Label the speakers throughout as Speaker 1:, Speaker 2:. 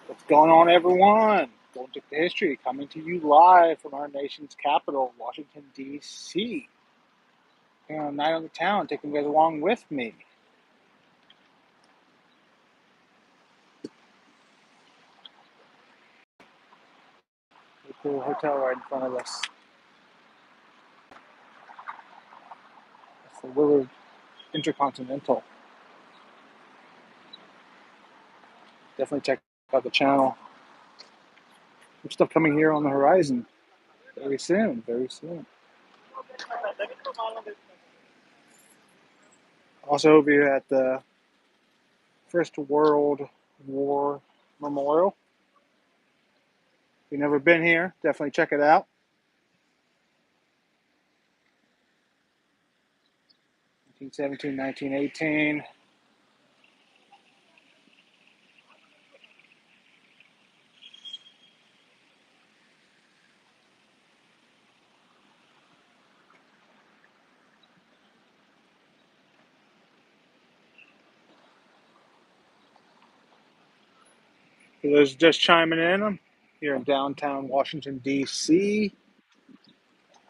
Speaker 1: What's going on, everyone? Going to history, coming to you live from our nation's capital, Washington, D.C. Here on Night on the Town, taking you guys along with me. The cool hotel right in front of us. It's the Willard Intercontinental. Definitely check out the channel. Some stuff coming here on the horizon very soon, very soon. Also over here at the First World War Memorial. If you've never been here, definitely check it out. 1917, 1918. For those just chiming in, I'm here in downtown Washington, D.C.,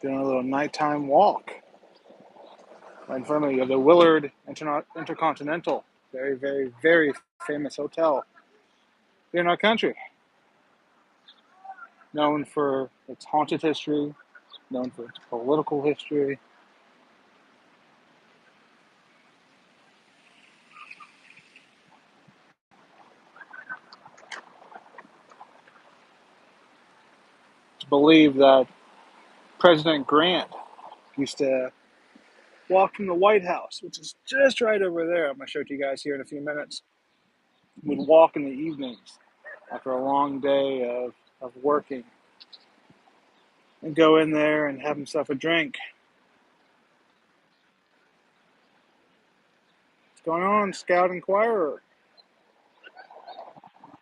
Speaker 1: doing a little nighttime walk. Right in front of me, you have the Willard Intercontinental. Very, very, very famous hotel here in our country. Known for its haunted history, known for its political history. It's believed that President Grant used to walk from the White House, which is just right over there. I'm going to show it to you guys here in a few minutes. Would walk in the evenings after a long day of working and go in there and have himself a drink. What's going on, Scout Inquirer?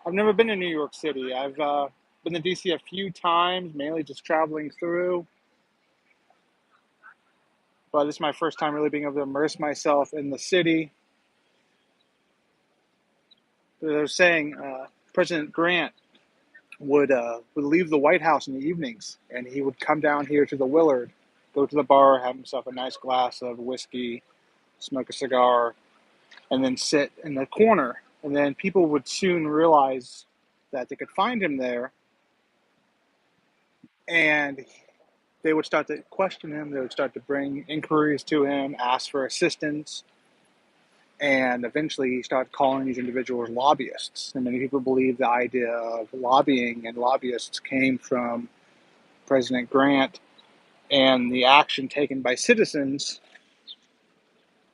Speaker 1: I've never been to New York City. I've been to DC a few times, mainly just traveling through. But this is my first time really being able to immerse myself in the city. They're saying President Grant would leave the White House in the evenings, and he would come down here to the Willard, go to the bar, have himself a nice glass of whiskey, smoke a cigar, and then sit in the corner. And then people would soon realize that they could find him there, and they would start to question him. They would start to bring inquiries to him, ask for assistance, and eventually he started calling these individuals lobbyists. And many people believe the idea of lobbying and lobbyists came from President Grant and the action taken by citizens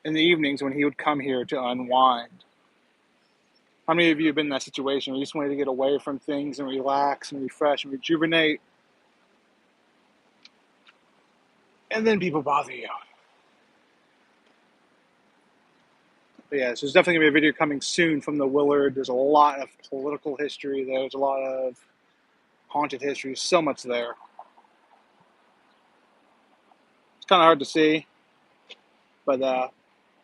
Speaker 1: in the evenings when he would come here to unwind. How many of you have been in that situation where you just wanted to get away from things and relax and refresh and rejuvenate, and then people bother you? But yeah, so there's definitely going to be a video coming soon from the Willard. There's a lot of political history there. There's a lot of haunted history. So much there. It's kind of hard to see, but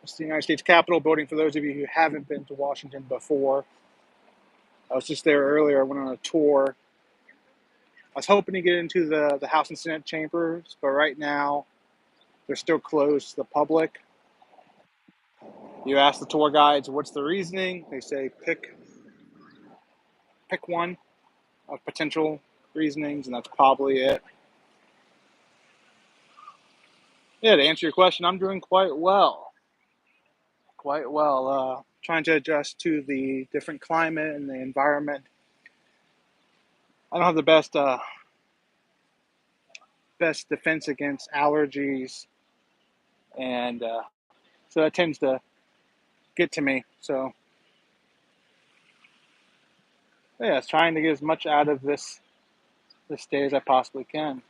Speaker 1: it's the United States Capitol building for those of you who haven't been to Washington before. I was just there earlier. I went on a tour. I was hoping to get into the House and Senate chambers, but right now they're still closed to the public. You ask the tour guides, what's the reasoning? They say pick one of potential reasonings, and that's probably it. Yeah, to answer your question, I'm doing quite well. Quite well. Trying to adjust to the different climate and the environment. I don't have the best defense against allergies, and so that tends to get to me. So yeah, it's trying to get as much out of this day as I possibly can.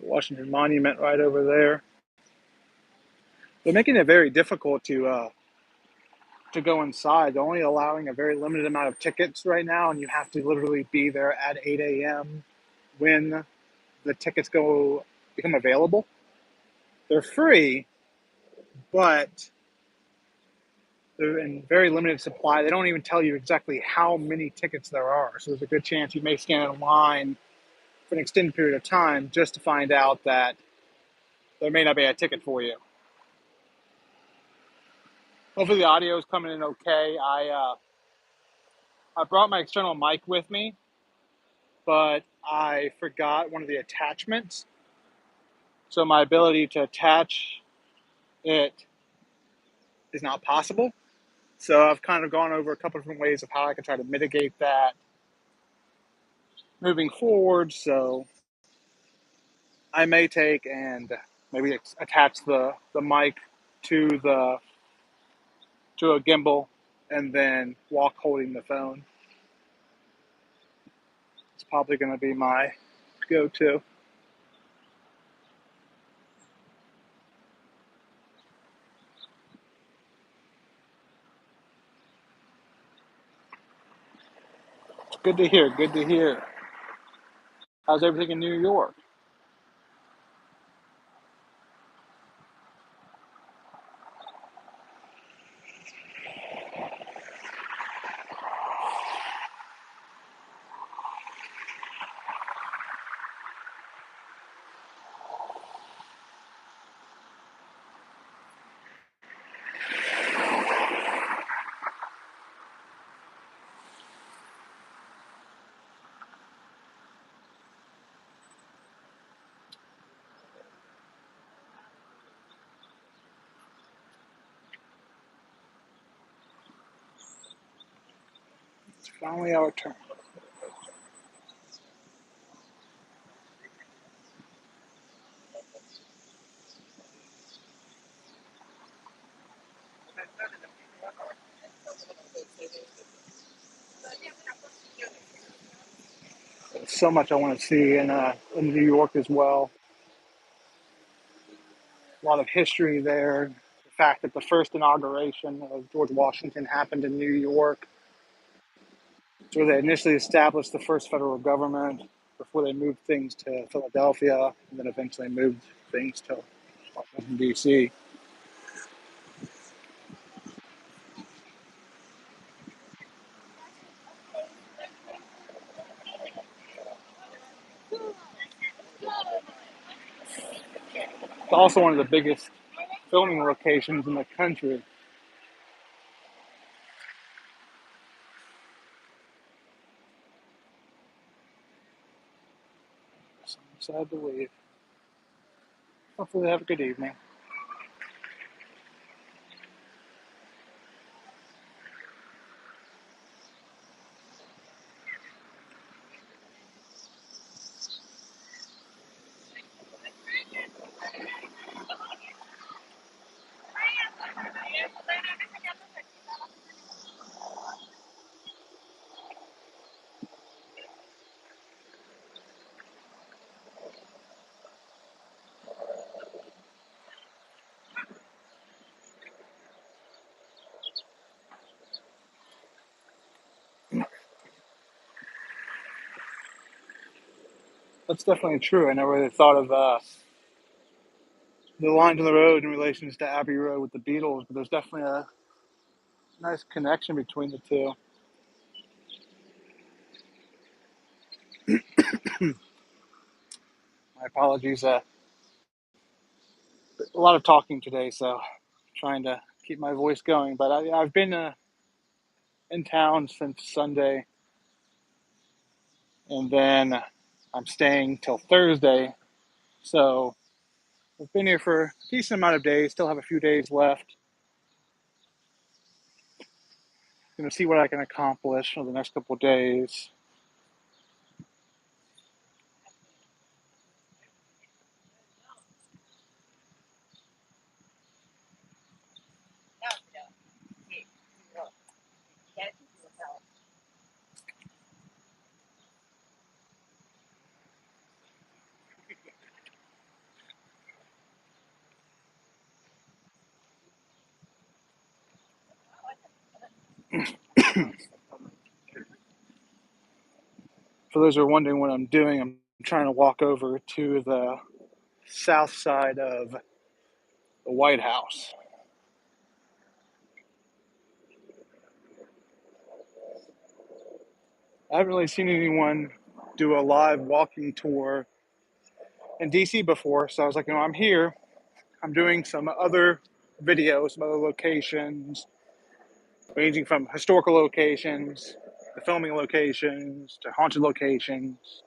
Speaker 1: Washington Monument right over there. They're making it very difficult to to go inside. They're only allowing a very limited amount of tickets right now, and you have to literally be there at 8 a.m. when the tickets become available. They're free, but they're in very limited supply. They don't even tell you exactly how many tickets there are. So there's a good chance you may stand in line for an extended period of time just to find out that there may not be a ticket for you. Hopefully the audio is coming in okay. I brought my external mic with me, but I forgot one of the attachments. So my ability to attach it is not possible. So I've kind of gone over a couple different ways of how I can try to mitigate that moving forward. So I may take and maybe attach the mic to a gimbal and then walk holding the phone. It's probably going to be my go-to. Good to hear. Good to hear. How's everything in New York? It's finally our turn. There's so much I want to see in New York as well. A lot of history there. The fact that the first inauguration of George Washington happened in New York. It's where they initially established the first federal government before they moved things to Philadelphia and then eventually moved things to Washington, D.C. It's also one of the biggest filming locations in the country. So I'm sad to leave. Hopefully, have a good evening. That's definitely true. I never really thought of the lines on the road in relations to Abbey Road with the Beatles, but there's definitely a nice connection between the two. My apologies. A lot of talking today, so trying to keep my voice going. But I've been in town since Sunday, and then I'm staying till Thursday. So I've been here for a decent amount of days. Still have a few days left. Going to see what I can accomplish over the next couple of days. For those who are wondering what I'm doing, I'm trying to walk over to the south side of the White House. I haven't really seen anyone do a live walking tour in DC before, so I was like, I'm here. I'm doing some other videos, some other locations, ranging from historical locations, to filming locations, to haunted locations,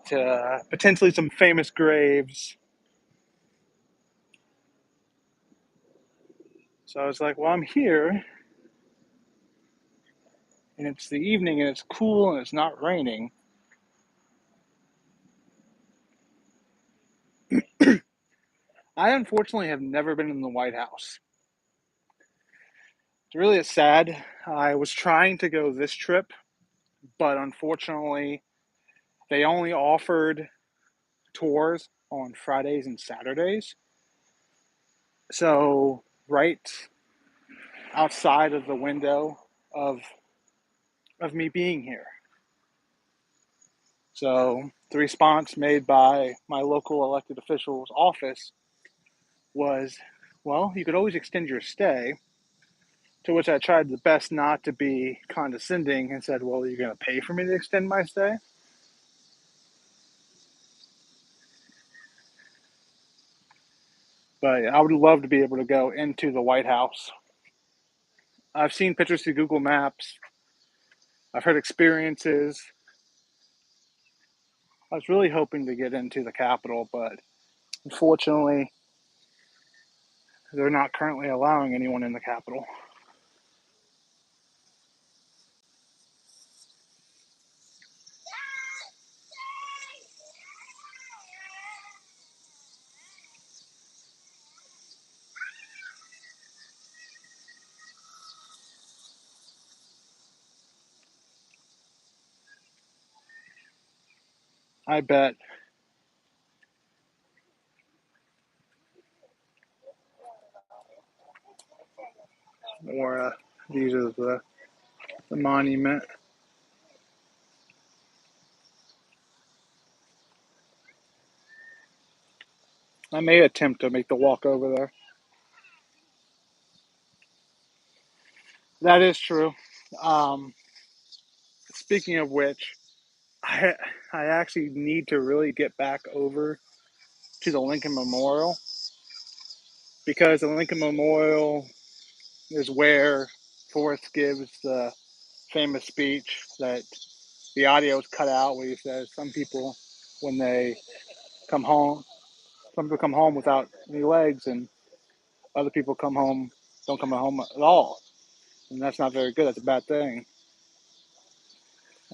Speaker 1: to potentially some famous graves. So I was like, well, I'm here, and it's the evening, and it's cool, and it's not raining. I unfortunately have never been in the White House. It's really sad. I was trying to go this trip, but unfortunately, they only offered tours on Fridays and Saturdays. So, right outside of the window of me being here. So, the response made by my local elected official's office was, well, you could always extend your stay. To which I tried the best not to be condescending and said, well, you're going to pay for me to extend my stay? But I would love to be able to go into the White House. I've seen pictures through Google Maps. I've heard experiences. I was really hoping to get into the Capitol, but unfortunately, they're not currently allowing anyone in the Capitol. I bet. Or these are the monument. I may attempt to make the walk over there. That is true. Um, Speaking of which, I I actually need to really get back over to the Lincoln Memorial, because the Lincoln Memorial is where Forrest gives the famous speech that the audio is cut out, where he says some people, when they come home, some people come home without any legs, and other people don't come home at all, and that's not very good. That's a bad thing.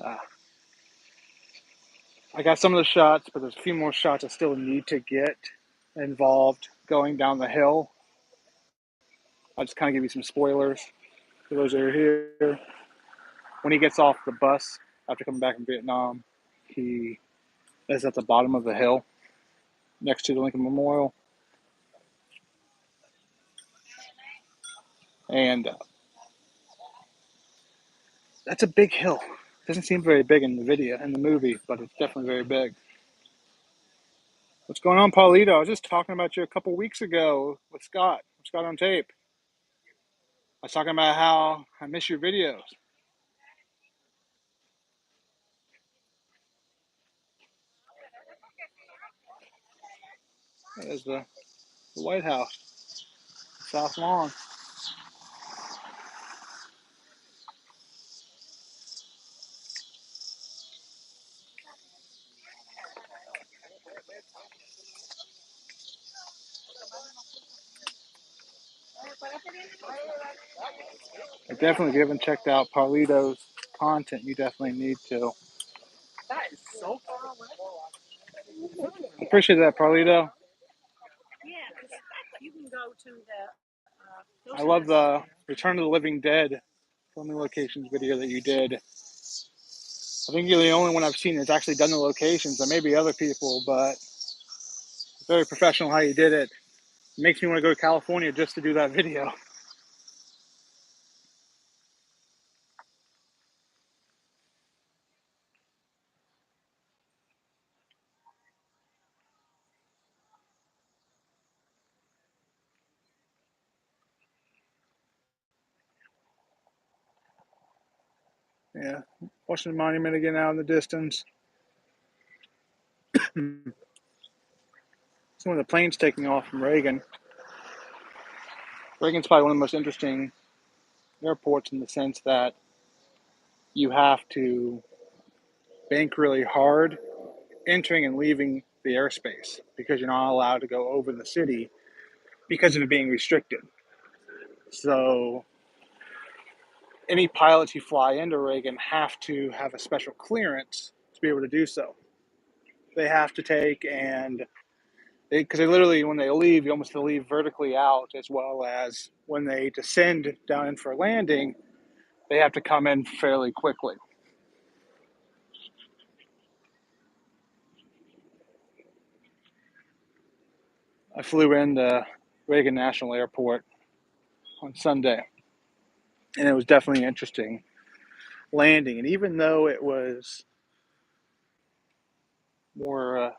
Speaker 1: Uh, I got some of the shots, but there's a few more shots I still need to get involved going down the hill. I'll just kind of give you some spoilers for those that are here. When he gets off the bus after coming back from Vietnam, he is at the bottom of the hill next to the Lincoln Memorial. And that's a big hill. It doesn't seem very big in the video, in the movie, but it's definitely very big. What's going on, Paulito? I was just talking about you a couple weeks ago with Scott on tape. I was talking about how I miss your videos. That is the White House, South Lawn. I definitely, if you haven't checked out Paulito's content, you definitely need to. That is so far away. I appreciate that, Paulito. Yeah, you can go to the. I love the Return of the Living Dead filming locations video that you did. I think you're the only one I've seen that's actually done the locations. There may be other people, but it's very professional how you did it. It makes me want to go to California just to do that video. Yeah, Washington Monument again out in the distance. Some of the planes taking off from Reagan. Reagan's probably one of the most interesting airports in the sense that you have to bank really hard entering and leaving the airspace because you're not allowed to go over the city because of it being restricted. So any pilots who fly into Reagan have to have a special clearance to be able to do so. They have to take and because they literally, when they leave, you almost leave vertically out, as well as when they descend down in for landing, they have to come in fairly quickly. I flew into Reagan National Airport on Sunday, and it was definitely interesting landing. And even though it was more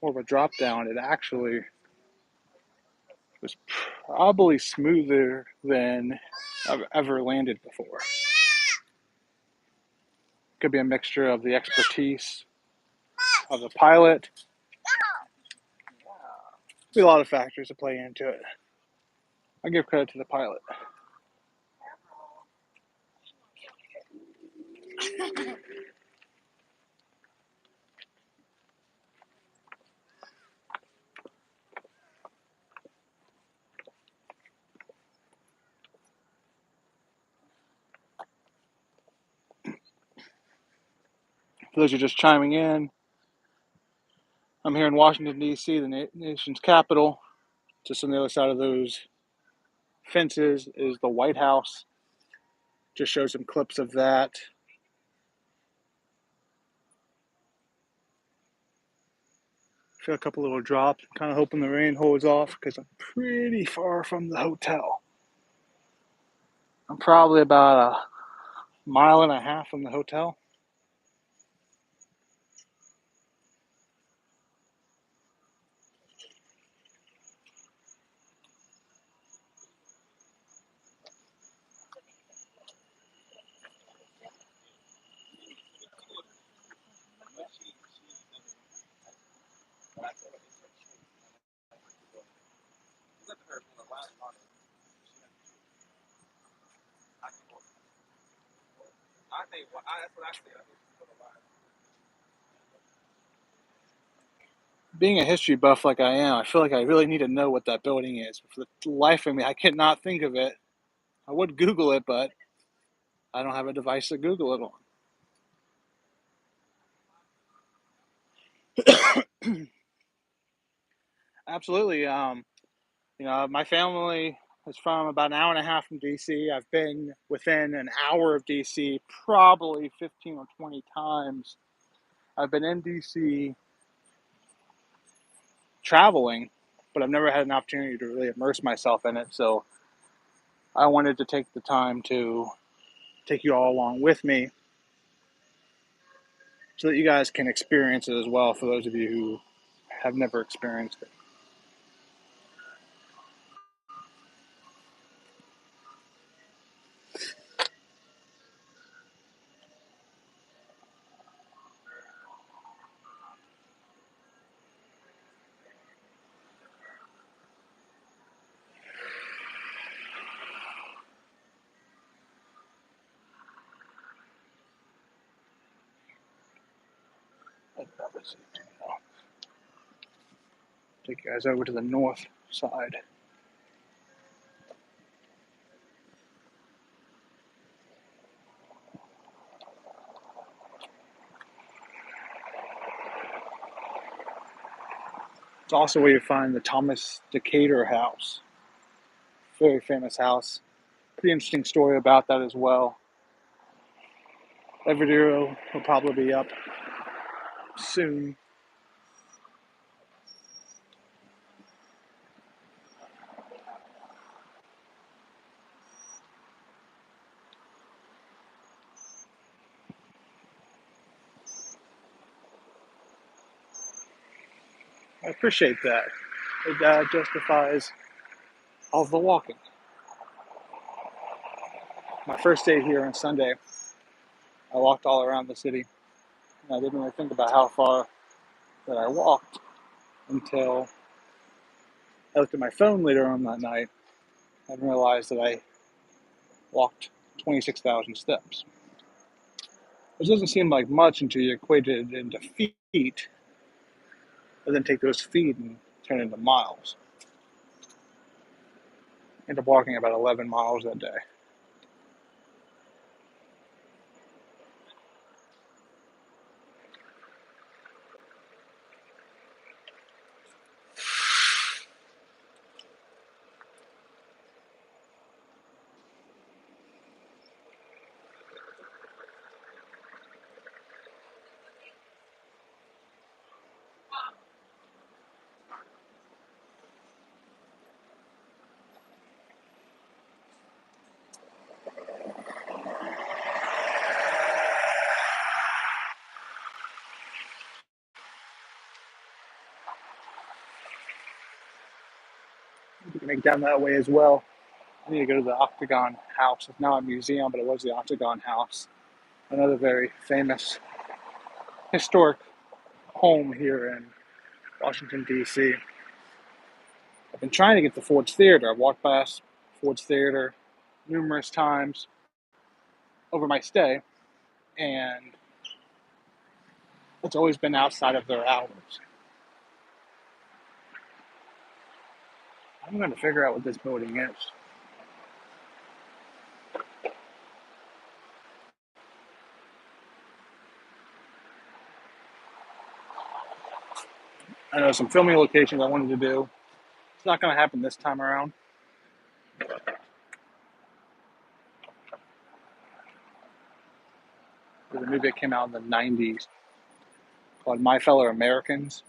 Speaker 1: more of a drop down, it actually was probably smoother than I've ever landed before. Could be a mixture of the expertise of the pilot. Be a lot of factors to play into it. I give credit to the pilot. For those who are just chiming in, I'm here in Washington, D.C., the nation's capital. Just on the other side of those fences is the White House. Just show some clips of that. Feel a couple little drops. I'm kind of hoping the rain holds off because I'm pretty far from the hotel. I'm probably about a mile and a half from the hotel. Being a history buff like I am, I feel like I really need to know what that building is. For the life of me, I cannot think of it. I would Google it, but I don't have a device to Google it on. Absolutely. My family is from about an hour and a half from DC. I've been within an hour of DC probably 15 or 20 times. I've been in DC traveling, but I've never had an opportunity to really immerse myself in it. So I wanted to take the time to take you all along with me so that you guys can experience it as well for those of you who have never experienced it. Take you guys over to the north side. It's also where you find the Decatur House. Very famous house. Pretty interesting story about that as well. That video will probably be up soon. I appreciate that. It justifies all the walking. My first day here on Sunday, I walked all around the city, and I didn't really think about how far that I walked until I looked at my phone later on that night and realized that I walked 26,000 steps. Which doesn't seem like much until you equate it into feet, and then take those feet and turn it into miles. I ended up walking about 11 miles that day. You can make it down that way as well. I need to go to the Octagon House. It's now a museum, but it was the Octagon House. Another very famous historic home here in Washington, D.C. I've been trying to get to Ford's Theater. I've walked past Ford's Theater numerous times over my stay, and it's always been outside of their hours. I'm going to figure out what this building is. I know some filming locations I wanted to do. It's not going to happen this time around. There's a movie that came out in the 90s called My Fellow Americans.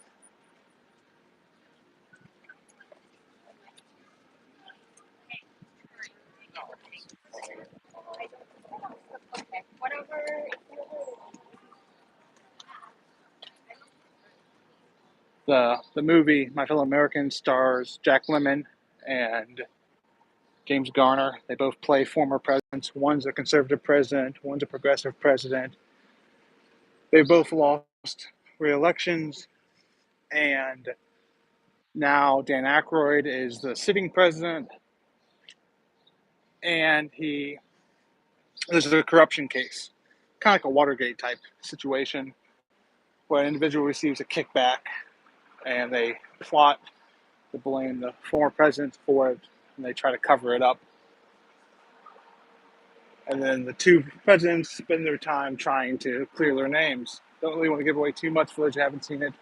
Speaker 1: The movie My Fellow Americans stars Jack Lemmon and James Garner. They both play former presidents. One's a conservative president, one's a progressive president. They both lost re-elections, and now Dan Aykroyd is the sitting president, and there's a corruption case, kind of like a Watergate type situation, where an individual receives a kickback, and they plot to blame the former president for it, and they try to cover it up. And then the two presidents spend their time trying to clear their names. Don't really want to give away too much for those who haven't seen it.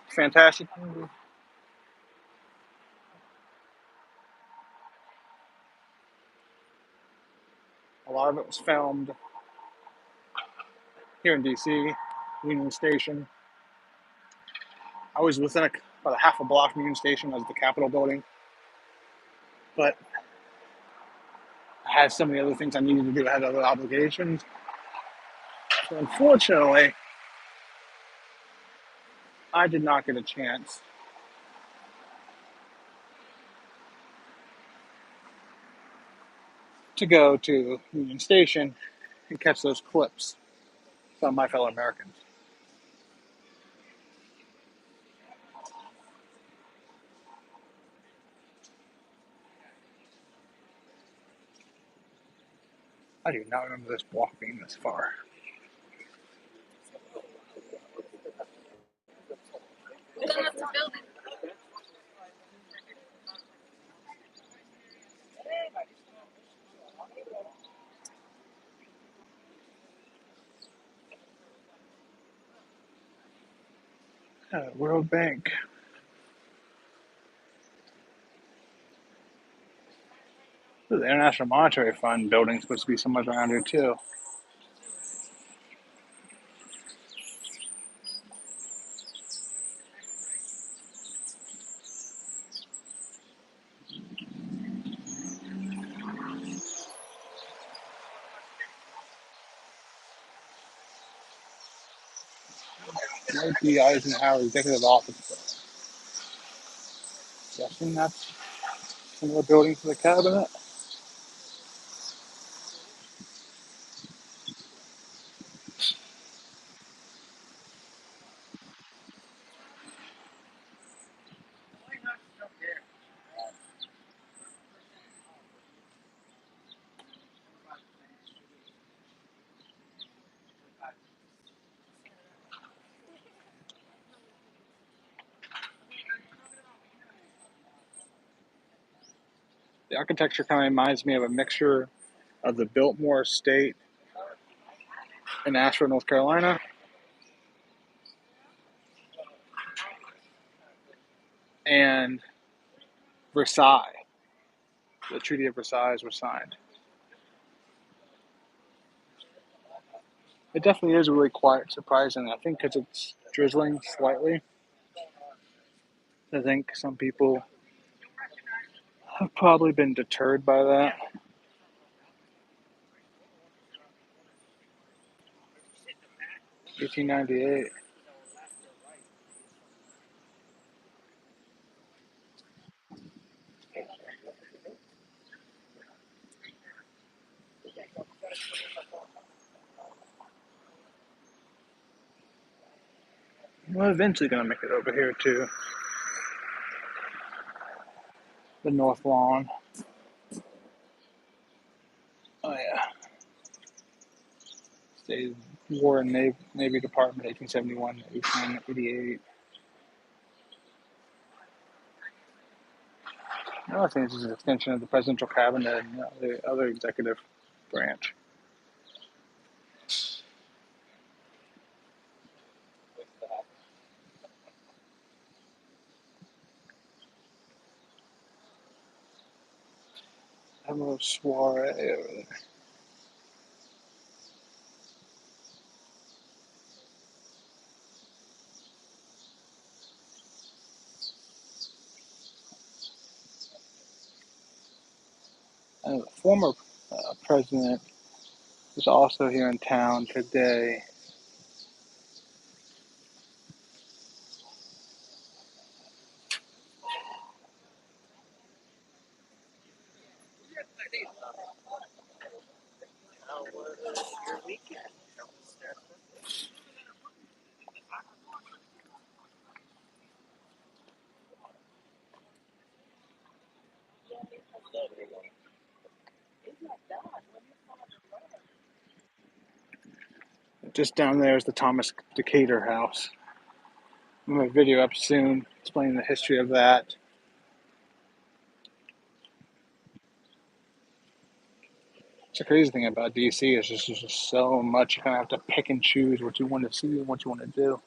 Speaker 1: Fantastic movie. A lot of it was filmed here in D.C., Union Station. I was within about a half a block from Union Station. I was at the Capitol building. But I had so many other things I needed to do. I had other obligations. So unfortunately, I did not get a chance to go to Union Station and catch those clips from My Fellow Americans. I do not remember this walk being this far. World Bank. The International Monetary Fund building is supposed to be somewhere around here too. Might be Eisenhower Executive Office. Guessing that's some of the building for the cabinet. The architecture kind of reminds me of a mixture of the Biltmore Estate in Asheville, North Carolina, and Versailles. The Treaty of Versailles was signed. It definitely is really quite surprising. I think because it's drizzling slightly. I think some people have probably been deterred by that. $18.98. We're eventually going to make it over here to the North Lawn. Oh, yeah. State War and Navy Department, 1871 to 1888. Another thing is an extension of the presidential cabinet and the other executive branch. I have a little soiree over there. And the former president is also here in town today. Just down there is the Decatur House. I'm going to video up soon explaining the history of that. It's the crazy thing about DC is there's just so much. You kind of have to pick and choose what you want to see and what you want to do.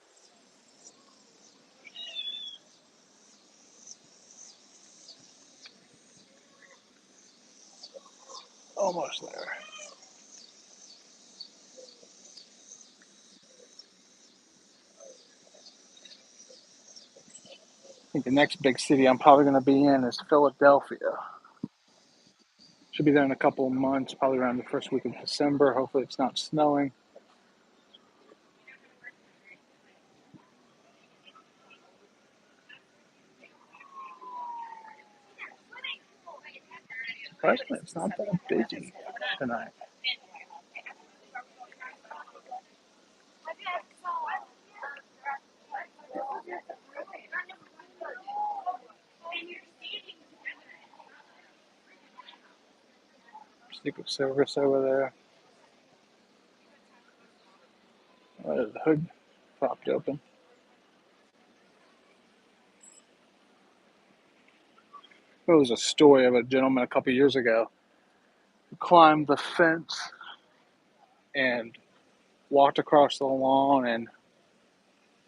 Speaker 1: Almost there. I think the next big city I'm probably going to be in is Philadelphia. Should be there in a couple of months, probably around the first week of December. Hopefully it's not snowing. Surprisingly, it's not that busy tonight. Secret Service over there. The hood propped open. There was a story of a gentleman a couple years ago who climbed the fence and walked across the lawn and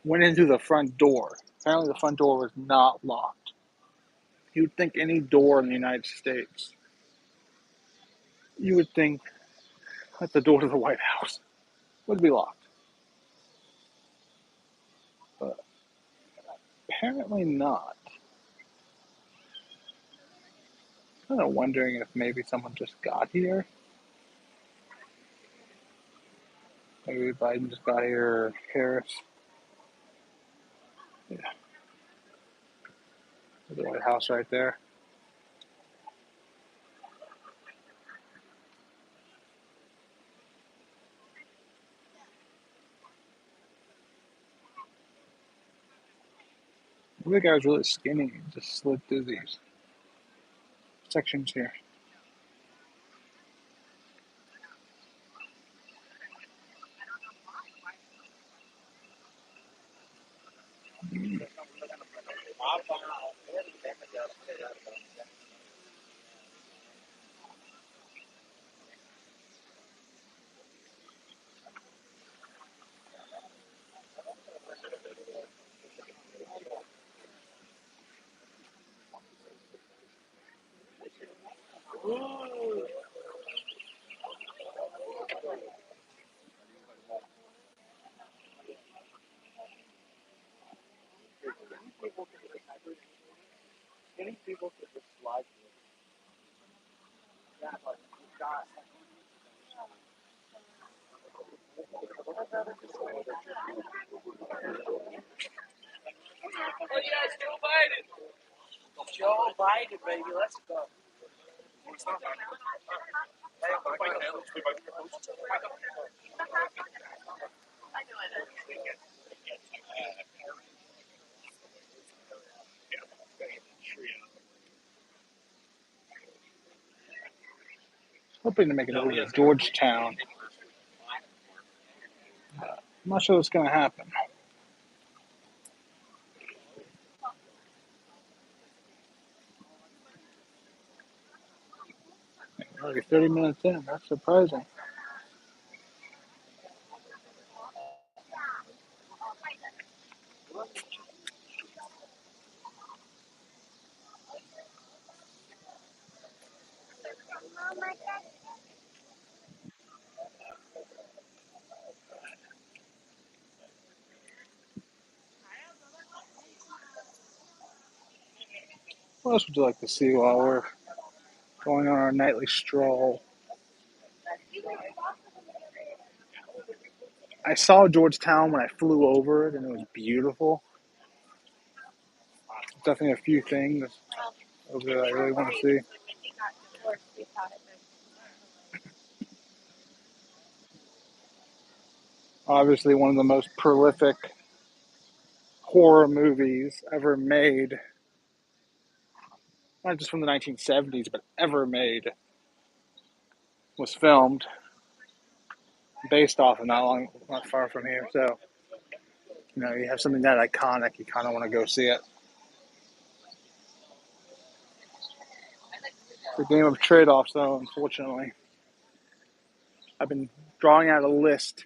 Speaker 1: went into the front door. Apparently the front door was not locked. You would think any door in the United States, you would think that the door to the White House would be locked. But apparently not. I'm kind of wondering if maybe someone just got here. Maybe Biden just got here or Harris. Yeah. The White House right there. The guy was really skinny and just slid through these sections here. Hoping to make it over to Georgetown. I'm not sure what's going to happen. Already 30 minutes in. That's surprising. What else would you like to see while we're going on our nightly stroll? I saw Georgetown when I flew over it, and it was beautiful. Definitely a few things over there I really want to see. Obviously, one of the most prolific horror movies ever made, not just from the 1970s, but ever made, was filmed based off of not far from here. So, you have something that iconic, you kind of want to go see it. It's a game of trade-offs, though, unfortunately. I've been drawing out a list,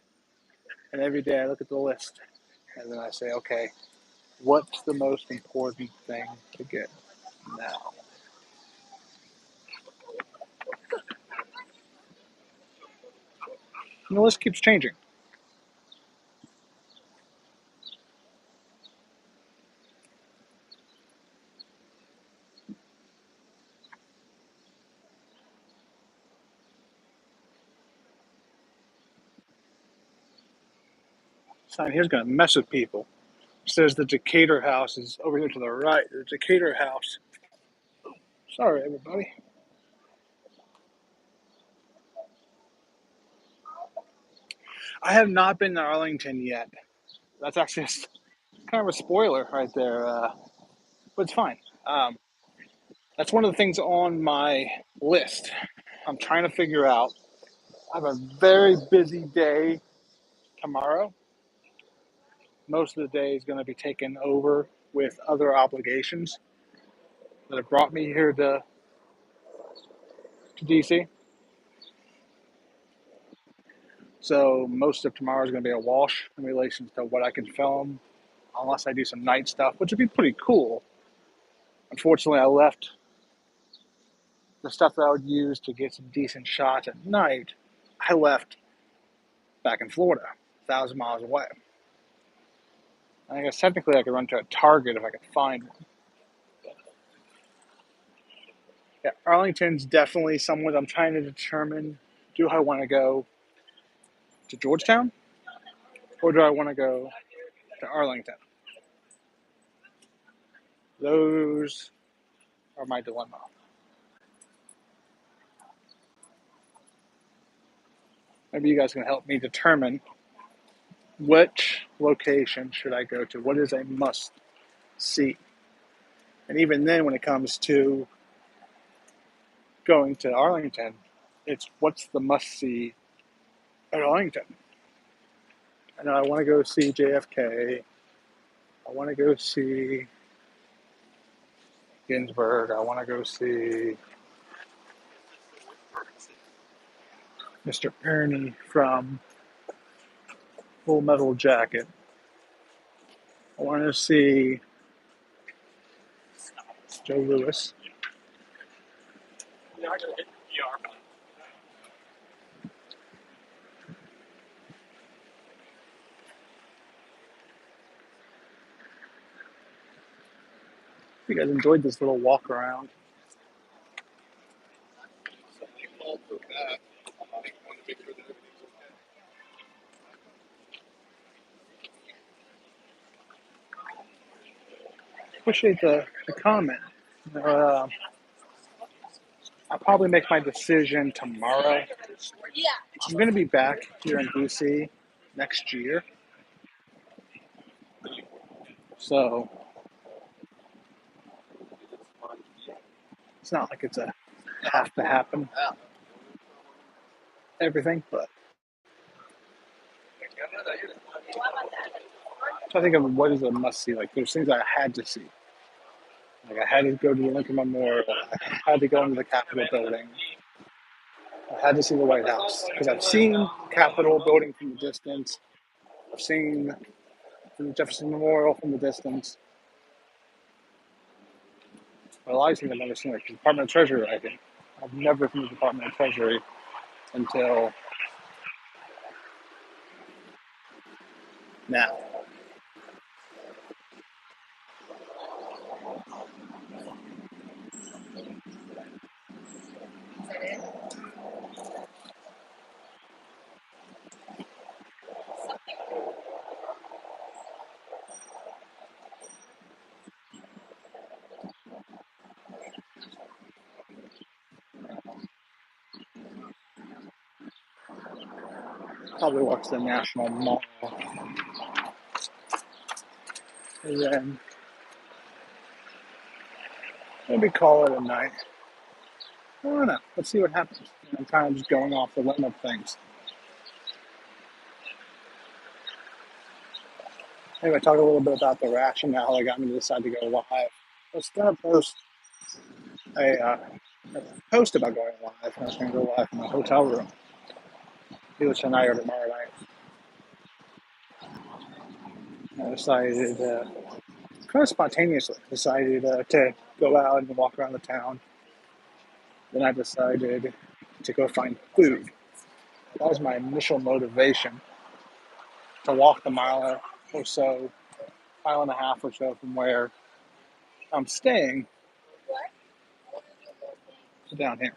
Speaker 1: and every day I look at the list, and then I say, okay, what's the most important thing to get now? And the list keeps changing. Sign here's going to mess with people. It says the Decatur House is over here to the right. The Decatur House. Sorry, everybody. I have not been to Arlington yet. That's actually kind of a spoiler right there, but it's fine. That's one of the things on my list. I'm trying to figure out. I have a very busy day tomorrow. Most of the day is going to be taken over with other obligations that have brought me here to DC. So most of tomorrow is going to be a wash in relation to what I can film, unless I do some night stuff, which would be pretty cool. Unfortunately, I left the stuff that I would use to get some decent shots at night. I left back in Florida, 1,000 miles away. I guess technically I could run to a Target if I could find one. Yeah, Arlington's definitely somewhere I'm trying to determine, do I want to go to Georgetown or do I want to go to Arlington? Those are my dilemma. Maybe you guys can help me determine which location should I go to? What is a must see? And even then, when it comes to going to Arlington, it's what's the must see at Arlington? I know I want to go see JFK. I want to go see Ginsburg. I want to go see Mr. Ernie from Full Metal Jacket. I want to see Joe Louis. You guys enjoyed this little walk around. Appreciate the comment. Uh, I'll probably make my decision tomorrow. I'm going to be back here in D.C. next year, so it's not like it's a have to happen everything, but I think of what is a must see. Like there's things I had to see. Like I had to go to the Lincoln Memorial. I had to go into the Capitol building. I had to see the White House because I've seen Capitol building from the distance. I've seen the Jefferson Memorial from the distance. But a lot of things I've never seen, like the Department of Treasury. I think I've never seen the Department of Treasury until now. Probably watch the National Mall, and then maybe call it a night. I don't know. Let's see what happens. I'm kind of just going off the limb of things. Maybe I talk a little bit about the rationale that got me to decide to go live. I was going to post a post about going live, and I was going to go live in my hotel room, either tonight or tomorrow night. I decided, kind of spontaneously, decided to go out and walk around the town. Then I decided to go find food. That was my initial motivation to walk the mile or so, mile and a half or so from where I'm staying to down here.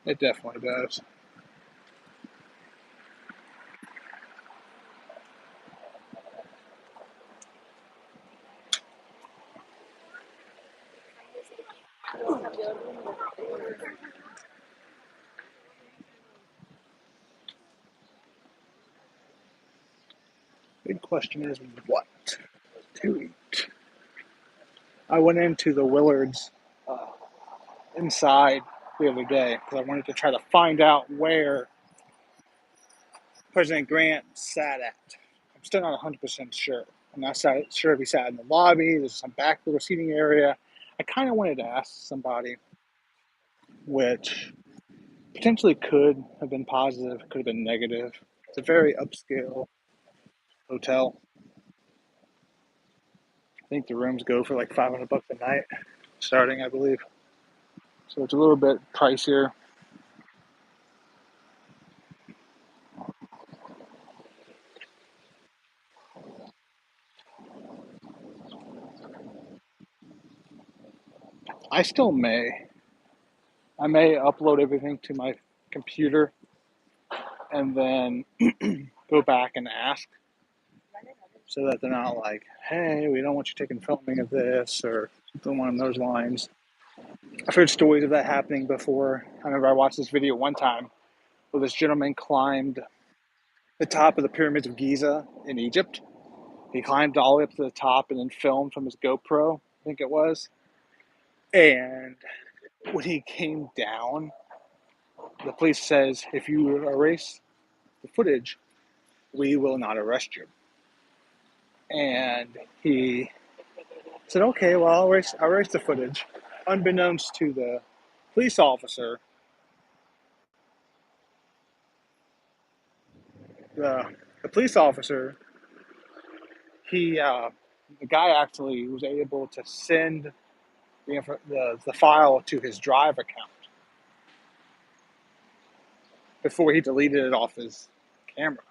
Speaker 1: It definitely does. Big question is what to eat. I went into the Willards uh, inside the other day because I wanted to try to find out where President Grant sat at. I'm still not 100% sure. I'm not sure if he sat in the lobby, there's some back little seating area. I kind of wanted to ask somebody, which potentially could have been positive, could have been negative. It's a very upscale hotel. I think the rooms go for like $500 a night, starting, I believe. So it's a little bit pricier. I still may. I may upload everything to my computer and then go back and ask so that they're not like, hey, we don't want you taking filming of this or something along those lines. I've heard stories of that happening before. I remember I watched this video one time where this gentleman climbed the top of the pyramids of Giza in Egypt. He climbed all the way up to the top and then filmed from his GoPro, I think it was. And when he came down, the police says, if you erase the footage, we will not arrest you. And he said, okay, well, I'll erase the footage. Unbeknownst to the police officer, the police officer, the guy actually was able to send the file to his Drive account before he deleted it off his camera.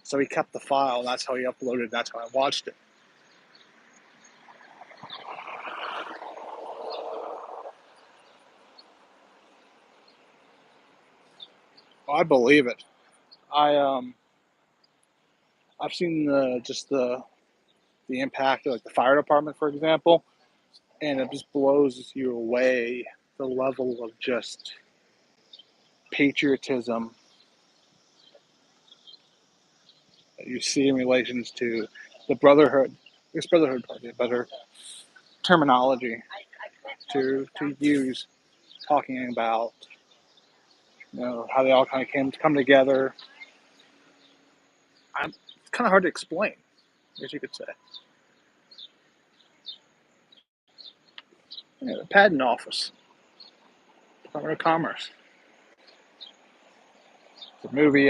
Speaker 1: So he kept the file. That's how he uploaded it. That's how I watched it. Oh, I believe it. I've seen the impact of like the fire department, for example, and it just blows you away, the level of just patriotism that you see in relations to the brotherhood. This brotherhood party, a better terminology to use, talking about how they all kind of come together. It's kind of hard to explain, as you could say. The Patent Office, Department of Commerce. The movie,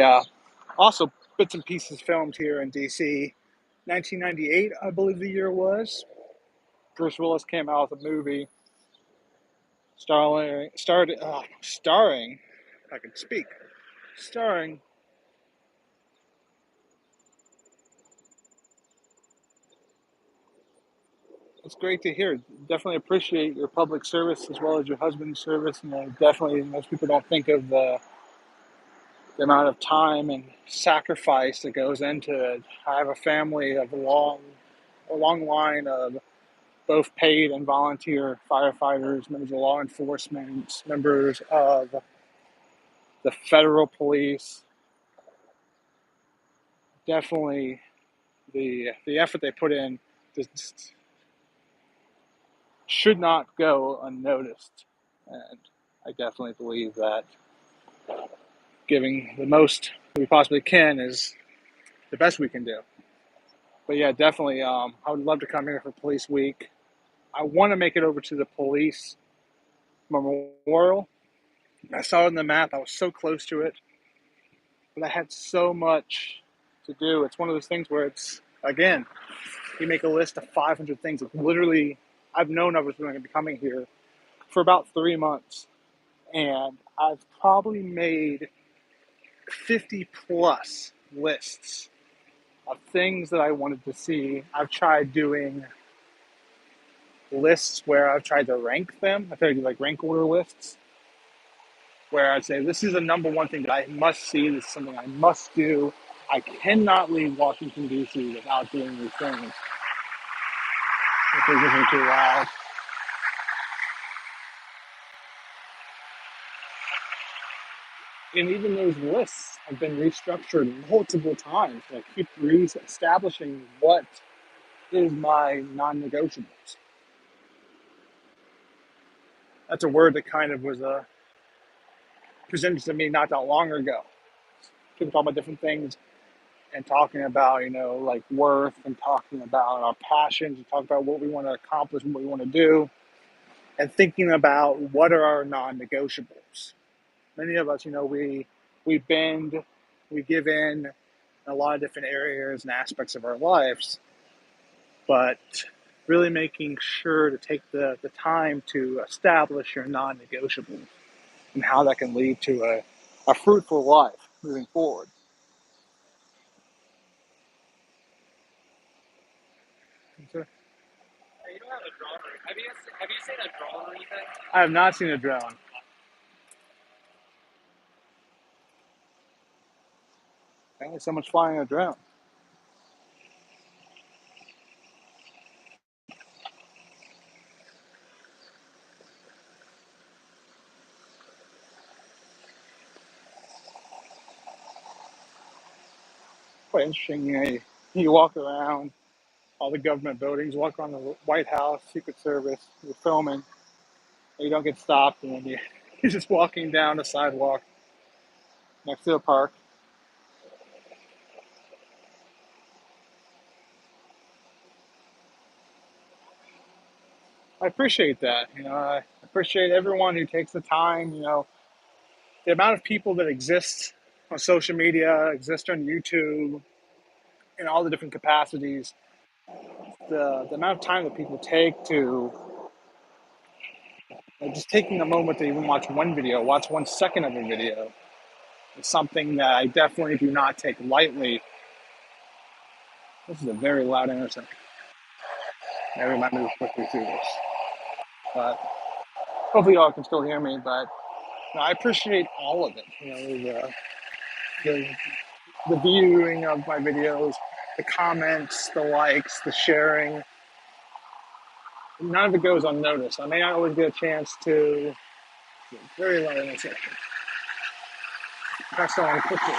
Speaker 1: also bits and pieces filmed here in D.C. 1998, I believe the year was. Bruce Willis came out with a movie starring, if I could speak, starring it's great to hear. Definitely appreciate your public service as well as your husband's service. Definitely most people don't think of the amount of time and sacrifice that goes into it. I have a family of a long line of both paid and volunteer firefighters, members of law enforcement, members of the federal police. Definitely the effort they put in just should not go unnoticed. And I definitely believe that giving the most we possibly can is the best we can do. But yeah, definitely, I would love to come here for Police Week. I want to make it over to the Police Memorial. I saw it on the map. I was so close to it, but I had so much to do. It's one of those things where it's, again, you make a list of 500 things. It's literally, I've known I was going to be coming here for about 3 months, and I've probably made 50 plus lists of things that I wanted to see. I've tried doing lists where I've tried to rank them. I've tried to do like rank order lists where I'd say this is the number one thing that I must see. This is something I must do. I cannot leave Washington D.C. without doing these things. If they're getting too loud. And even those lists have been restructured multiple times. I keep re-establishing what is my non-negotiables. That's a word that kind of was presented to me not that long ago. People talk about different things and talking about, like worth and talking about our passions and talking about what we want to accomplish and what we want to do and thinking about what are our non-negotiables. Many of us, we bend, we give in a lot of different areas and aspects of our lives, but really making sure to take the time to establish your non-negotiables and how that can lead to a fruitful life moving forward. So,
Speaker 2: You don't have a drone. Have you seen a drone or anything?
Speaker 1: I have not seen a drone. Apparently someone's flying a drone. Quite interesting. You walk around all the government buildings, walk around the White House, Secret Service, you're filming, and you don't get stopped, and then you're just walking down a sidewalk next to a park. I appreciate that. I appreciate everyone who takes the time. The amount of people that exist on social media, exist on YouTube, in all the different capacities. The amount of time that people take to just taking a moment to even watch one video, watch 1 second of a video, is something that I definitely do not take lightly. This is a very loud intersection. Maybe might move quickly through this. But hopefully y'all can still hear me. But I appreciate all of it. The, the viewing of my videos, the comments, the likes, the sharing. None of it goes unnoticed. I may not always get a chance to very loud intersection. Press on quickly.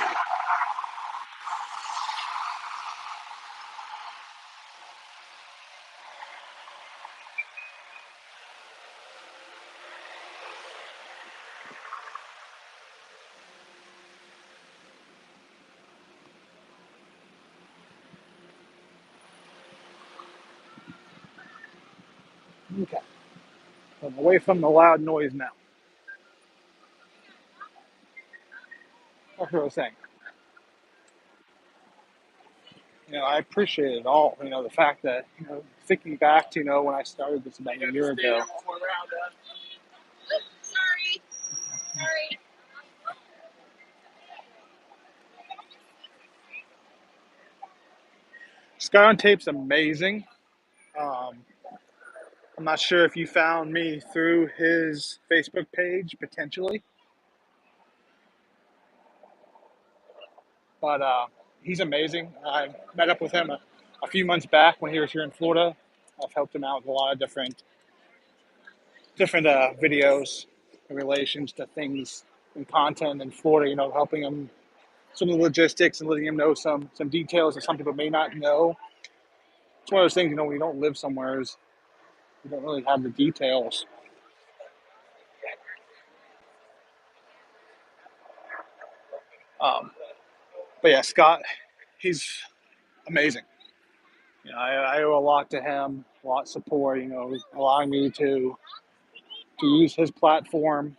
Speaker 1: Okay. I'm away from the loud noise now. That's what I was saying. I appreciate it all. The fact that, thinking back to, when I started this about a year ago.
Speaker 3: Sorry.
Speaker 1: Sky on Tape's amazing. I'm not sure if you found me through his Facebook page, potentially. But he's amazing. I met up with him a few months back when he was here in Florida. I've helped him out with a lot of different videos in relations to things and content in Florida. Helping him some of the logistics and letting him know some details that some people may not know. It's one of those things. When you don't live somewhere, is you don't really have the details. But yeah, Scott, he's amazing. I owe a lot to him, a lot of support. Allowing me to use his platform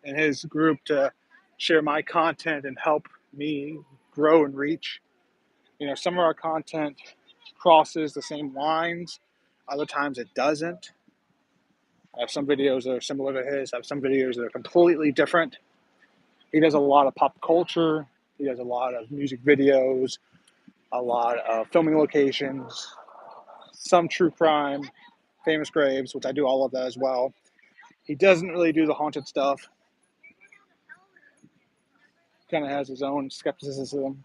Speaker 1: and his group to share my content and help me grow and reach. Some of our content crosses the same lines, other times it doesn't. I have some videos that are similar to his. I have some videos that are completely different. He does a lot of pop culture. He does a lot of music videos, a lot of filming locations, some true crime, famous graves, which I do all of that as well. He doesn't really do the haunted stuff. Kind of has his own skepticism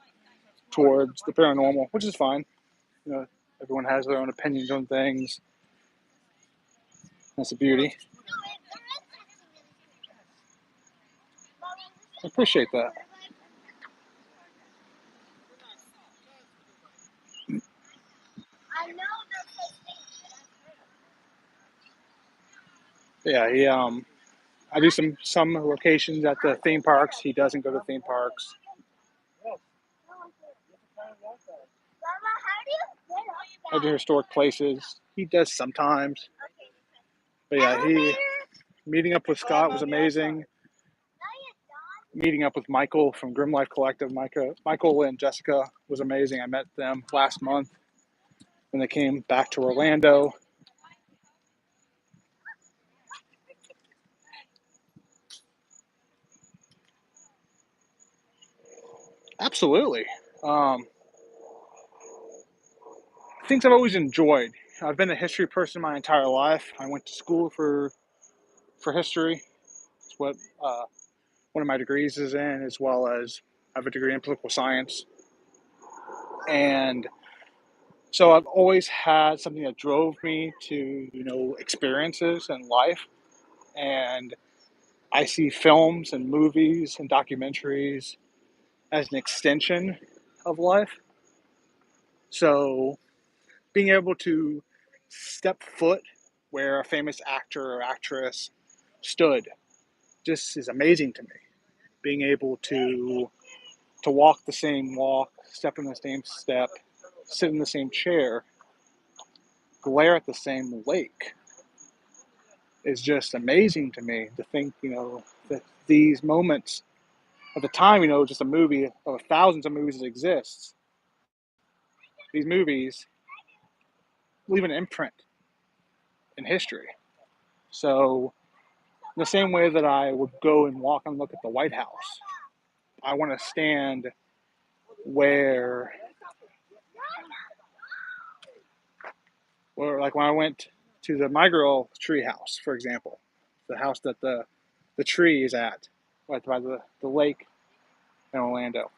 Speaker 1: towards the paranormal, which is fine. Everyone has their own opinions on things. That's the beauty. I appreciate that. Yeah, I do some locations at the theme parks. He doesn't go to theme parks. I do historic places. He does sometimes. But yeah, meeting up with Scott was amazing. Meeting up with Michael from Grim Life Collective, Michael and Jessica, was amazing. I met them last month when they came back to Orlando. Absolutely. Things I've always enjoyed. I've been a history person my entire life. I went to school for history. It's what one of my degrees is in, as well as I have a degree in political science. And so I've always had something that drove me to, experiences in life. And I see films and movies and documentaries as an extension of life. So being able to step foot where a famous actor or actress stood just is amazing to me. Being able to walk the same walk, step in the same step, sit in the same chair, glare at the same lake is just amazing to me. To think, that these moments at the time, just a movie of thousands of movies that exists. These movies leave an imprint in history. So, in the same way that I would go and walk and look at the White House, I want to stand where Or like when I went to the My Girl tree house, for example, the house that the tree is at, right by the lake in Orlando.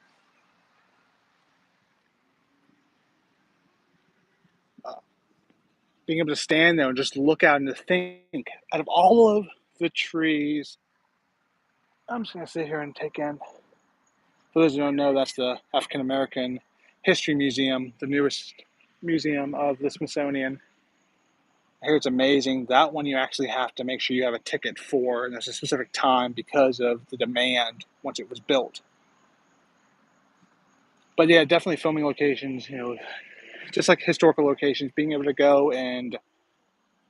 Speaker 1: Uh, Being able to stand there and just look out and to think, out of all of the trees, I'm just going to sit here and take in. For those who don't know, that's the African American History Museum, the newest museum of the Smithsonian. I hear it's amazing. That one you actually have to make sure you have a ticket for, and there's a specific time because of the demand once it was built. But yeah, definitely filming locations, just like historical locations, being able to go and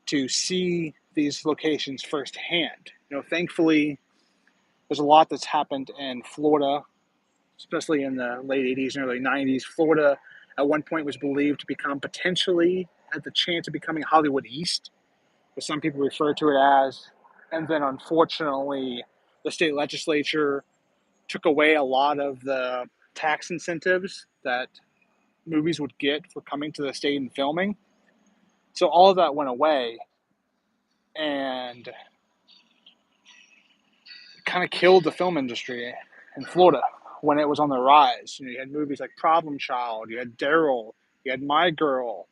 Speaker 1: to see these locations firsthand. Thankfully, there's a lot that's happened in Florida, especially in the late 80s and early 90s. Florida at one point was believed to become potentially had the chance of becoming Hollywood East, what some people refer to it as. And then unfortunately, the state legislature took away a lot of the tax incentives that movies would get for coming to the state and filming. So all of that went away and kind of killed the film industry in Florida when it was on the rise. You had movies like Problem Child, you had Daryl, you had My Girl,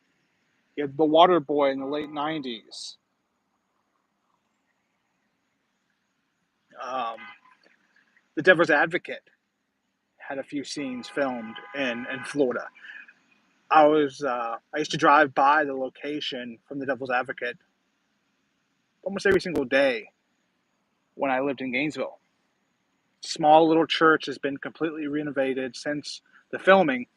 Speaker 1: you had The Water Boy in the late 90s. The Devil's Advocate had a few scenes filmed in Florida. I used to drive by the location from The Devil's Advocate almost every single day when I lived in Gainesville. Small little church has been completely renovated since the filming,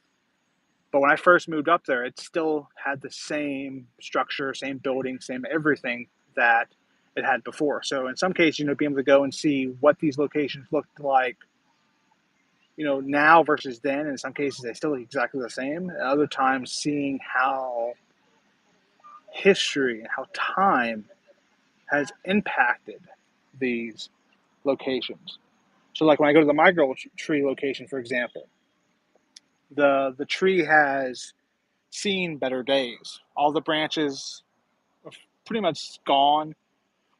Speaker 1: but when I first moved up there, it still had the same structure, same building, same everything that it had before. So in some cases, being able to go and see what these locations looked like, now versus then. In some cases, they still look exactly the same. At other times, seeing how history and how time has impacted these locations. So like when I go to the My Girl tree location, for example, the tree has seen better days. All the branches are pretty much gone.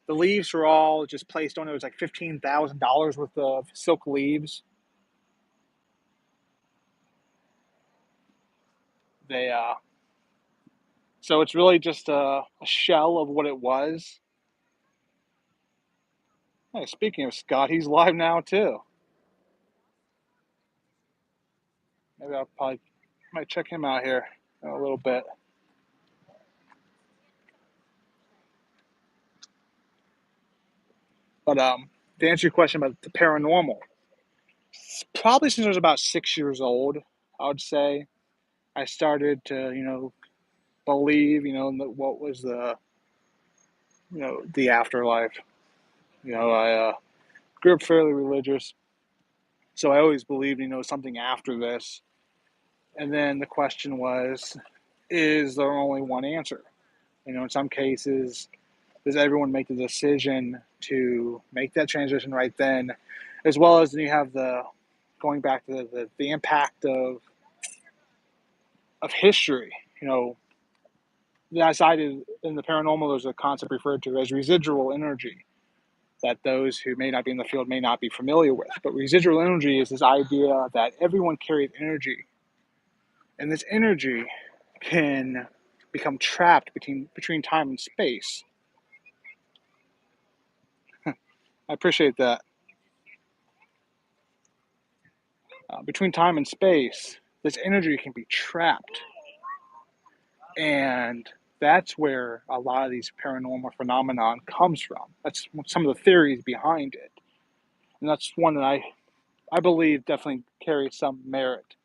Speaker 1: The leaves were all just placed on. It was like $15,000 worth of silk leaves. They So it's really just a shell of what it was. Hey, speaking of Scott, he's live now too. Maybe I'll probably might check him out here in a little bit. But to answer your question about the paranormal, probably since I was about 6 years old, I would say I started to believe what was the afterlife. I grew up fairly religious, so I always believed something after this. And then the question was, is there only one answer? In some cases, does everyone make the decision to make that transition right then, as well as then you have the going back to the impact of history. Outside in the paranormal, there's a concept referred to as residual energy that those who may not be in the field may not be familiar with. But residual energy is this idea that everyone carries energy, and this energy can become trapped between time and space. I appreciate that. Between time and space, this energy can be trapped. And that's where a lot of these paranormal phenomenon comes from. That's some of the theories behind it. And that's one that I believe definitely carries some merit.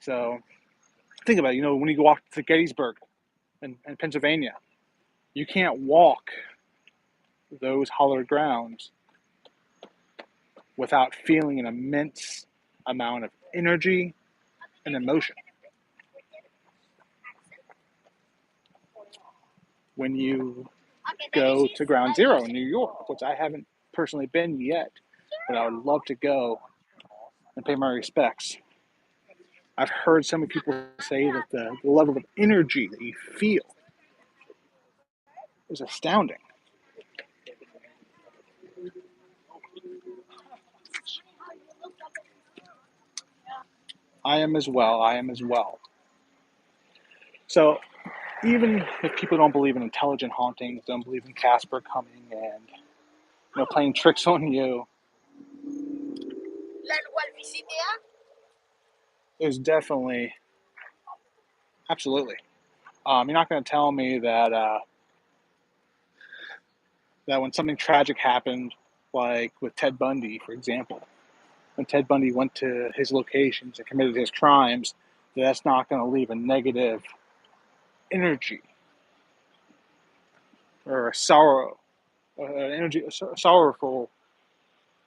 Speaker 1: So think about it, when you walk to Gettysburg in Pennsylvania, you can't walk those hallowed grounds without feeling an immense amount of energy and emotion. When you go to Ground Zero in New York, which I haven't personally been yet, but I would love to go and pay my respects. I've heard so many people say that the level of energy that you feel is astounding. I am as well. I am as well. So even if people don't believe in intelligent hauntings, don't believe in Casper coming and playing tricks on you, there's definitely absolutely. You're not going to tell me that when something tragic happened, like with Ted Bundy, for example, when Ted Bundy went to his locations and committed his crimes, that's not going to leave a negative energy or a sorrow, a sorrowful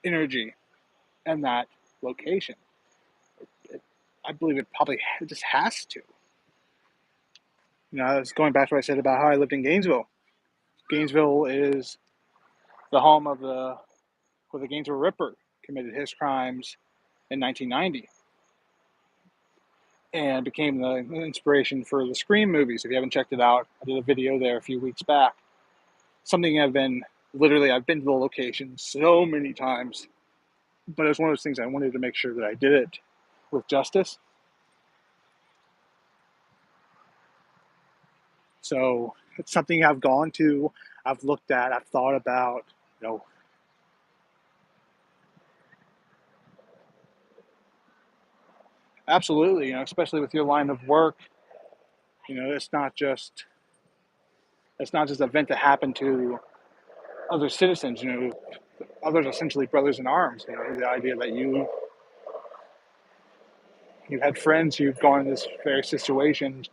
Speaker 1: energy in that location. I believe it probably just has to. I was going back to what I said about how I lived in Gainesville. Gainesville is the home of where the Gainesville Ripper committed his crimes in 1990 and became the inspiration for the Scream movies. If you haven't checked it out, I did a video there a few weeks back. Something I've been to the location so many times, but it was one of those things I wanted to make sure that I did it with justice. So it's something I've gone to, I've looked at, I've thought about, absolutely, especially with your line of work, it's not just an event that happened to other citizens, others essentially brothers in arms. The idea that you had friends who've gone in this various situations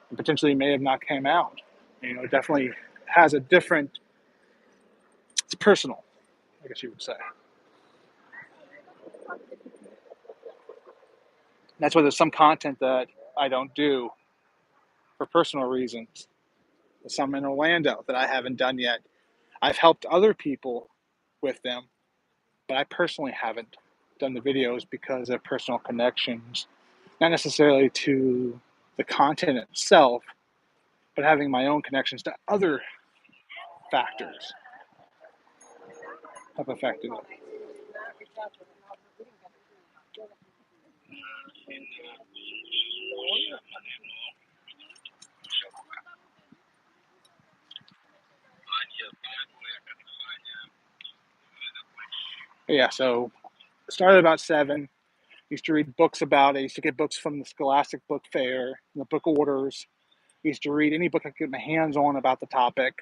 Speaker 1: and potentially may have not came out. It definitely has a different, it's personal, I guess you would say. That's why there's some content that I don't do for personal reasons. There's some in Orlando that I haven't done yet. I've helped other people with them, but I personally haven't done the videos because of personal connections, not necessarily to the content itself, but having my own connections to other factors have affected it. Yeah, so I started about 7. Used to read books about it. Used to get books from the Scholastic Book Fair, the Book Orders. Used to read any book I could get my hands on about the topic.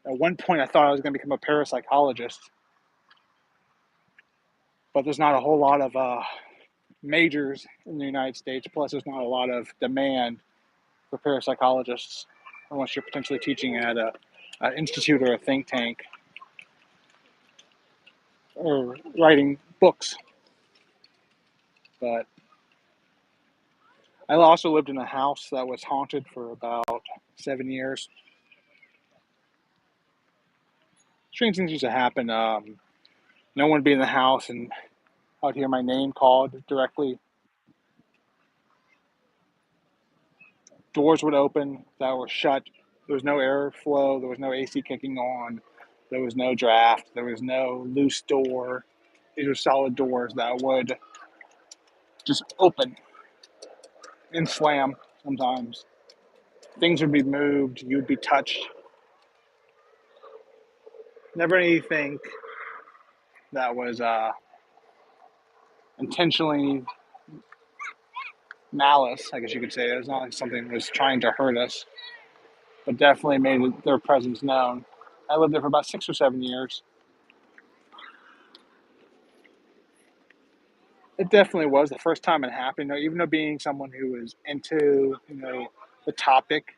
Speaker 1: At one point, I thought I was going to become a parapsychologist, but there's not a whole lot of majors in the United States. Plus, there's not a lot of demand for parapsychologists unless you're potentially teaching at an institute or a think tank or writing books. But I also lived in a house that was haunted for about 7 years. Strange things used to happen. No one would be in the house, and I would hear my name called directly. Doors would open that were shut. There was no airflow. There was no AC kicking on. There was no draft. There was no loose door. These were solid doors that would just open and slam sometimes. Things would be moved. You'd be touched. Never anything that was intentionally malice, I guess you could say. It was not like something was trying to hurt us, but definitely made their presence known. I lived there for about 6 or 7 years. It definitely was the first time it happened. Even though being someone who was into, the topic,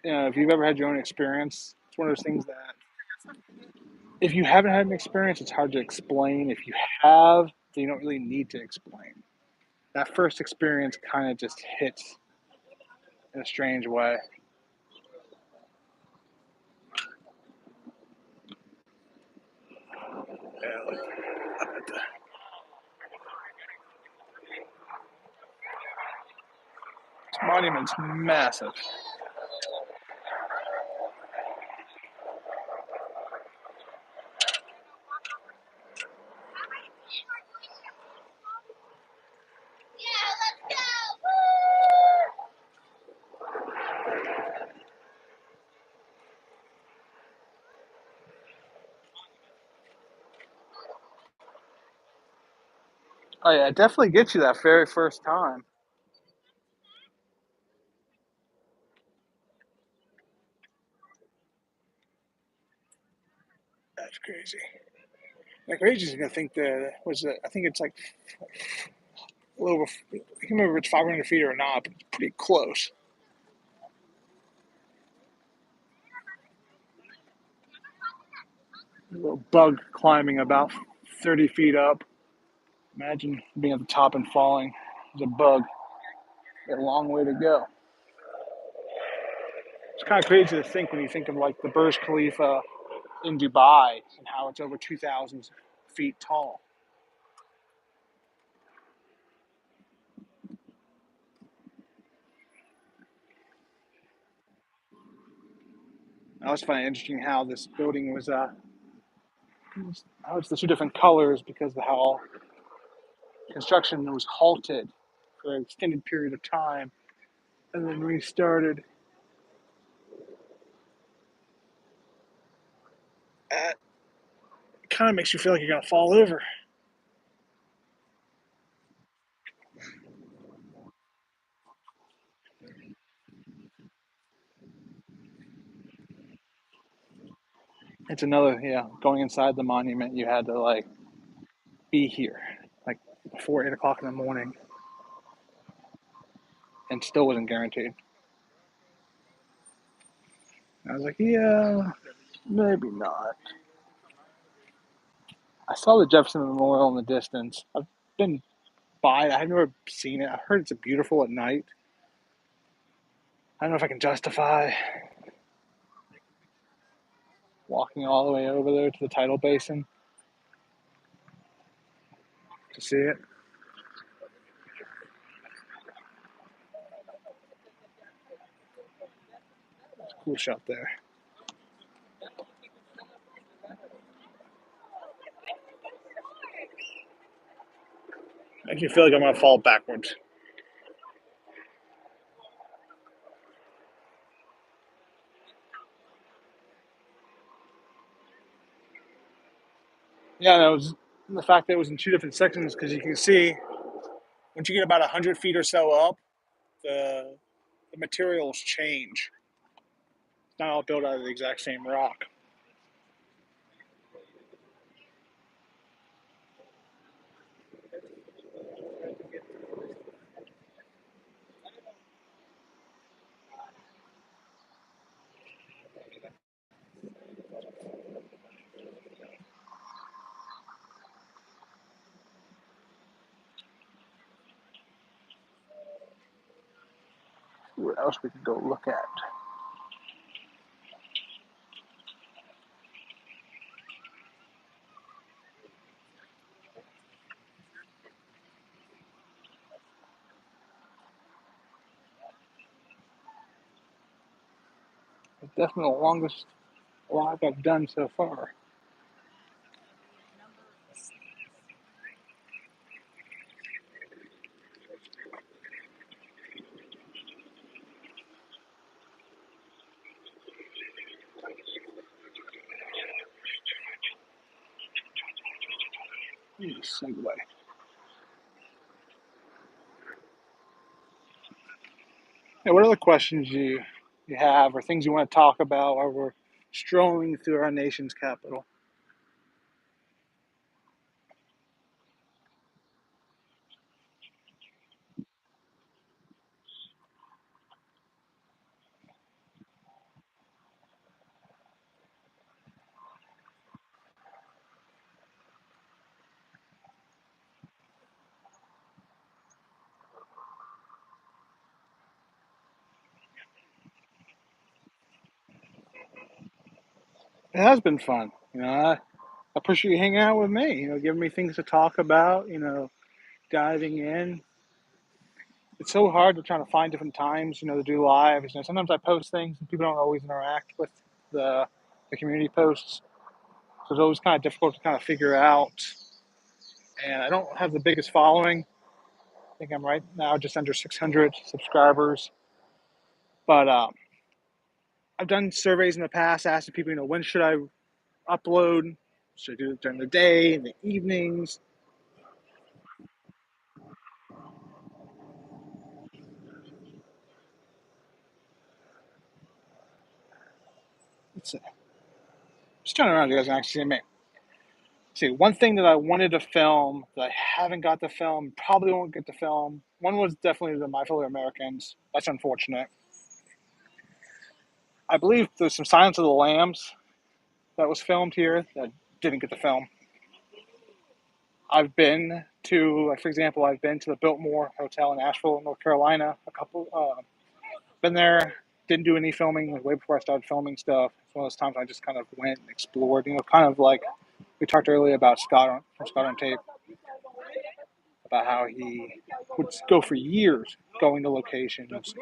Speaker 1: if you've ever had your own experience, it's one of those things that if you haven't had an experience, it's hard to explain. If you have, then you don't really need to explain. That first experience kind of just hits in a strange way. Yeah, monument's massive.
Speaker 3: Yeah, let's go.
Speaker 1: Oh yeah, it definitely gets you that very first time. That's crazy. Like crazy is gonna think that was it. I think it's like a little. I can't remember if it's 500 feet or not, but it's pretty close. A little bug climbing about 30 feet up. Imagine being at the top and falling. There's a bug. A long way to go. It's kind of crazy to think when you think of like the Burj Khalifa in Dubai and how it's over 2,000 feet tall. I always find it interesting how this building was, how it's the two different colors because of how construction was halted for an extended period of time and then restarted. It kind of makes you feel like you're going to fall over. It's another, yeah, going inside the monument, you had to like be here like before 8 o'clock in the morning and still wasn't guaranteed. I was like, yeah, maybe not. I saw the Jefferson Memorial in the distance. I've been by it. I've never seen it. I heard it's beautiful at night. I don't know if I can justify walking all the way over there to the tidal basin to see it. It's a cool shot there. Makes me feel like I'm gonna fall backwards. Yeah, and it was the fact that it was in two different sections because you can see once you get about 100 feet or so up, the materials change. It's not all built out of the exact same rock. What else we could go look at? It's definitely the longest walk I've done so far. Segue. Yeah, what other questions you have or things you want to talk about while we're strolling through our nation's capital? It has been fun. I appreciate you hanging out with me. Giving me things to talk about. Diving in. it's so hard to try to find different times, to do lives. Sometimes I post things and people don't always interact with the community posts, so it's always kind of difficult to kind of figure out. And I don't have the biggest following. I think I'm right now just under 600 subscribers. But I've done surveys in the past asking people, when should I upload? Should I do it during the day, in the evenings? Let's see. Just turn around, you guys can actually see me. See, one thing that I wanted to film that I haven't got to film, probably won't get to film. One was definitely the My Fellow Americans. That's unfortunate. I believe there's some Silence of the Lambs that was filmed here that didn't get to film. I've been to, like, for example, I've been to the Biltmore Hotel in Asheville, North Carolina. Been there, didn't do any filming. Like, way before I started filming stuff. It's one of those times I just kind of went and explored. Kind of like we talked earlier about Scott from Scott on Tape, about how he would go for years going to locations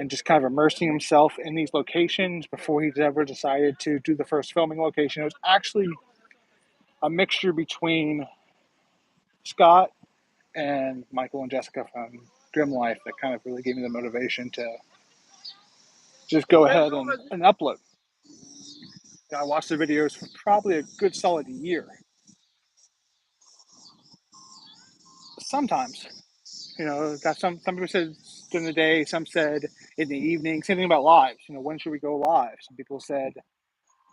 Speaker 1: and just kind of immersing himself in these locations before he's ever decided to do the first filming location. It was actually a mixture between Scott and Michael and Jessica from Grim Life that kind of really gave me the motivation to just go ahead and upload. I watched the videos for probably a good solid year. Sometimes, got some people said during the day, some said in the evening. Same thing about lives. When should we go live? Some people said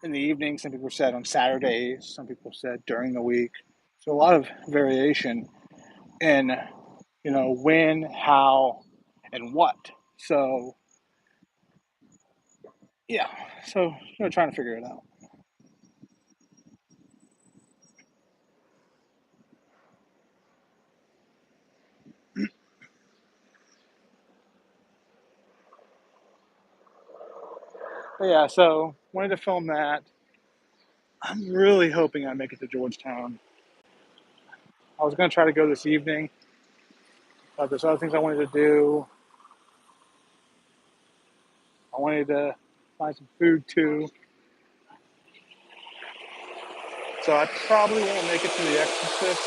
Speaker 1: in the evening. Some people said on Saturdays. Some people said during the week. So a lot of variation in, when, how, and what. So yeah. So trying to figure it out. But yeah. So wanted to film that. I'm really hoping I make it to Georgetown. I was going to try to go this evening. There's other things I wanted to do. I wanted to find some food too. So I probably won't make it to the Exorcist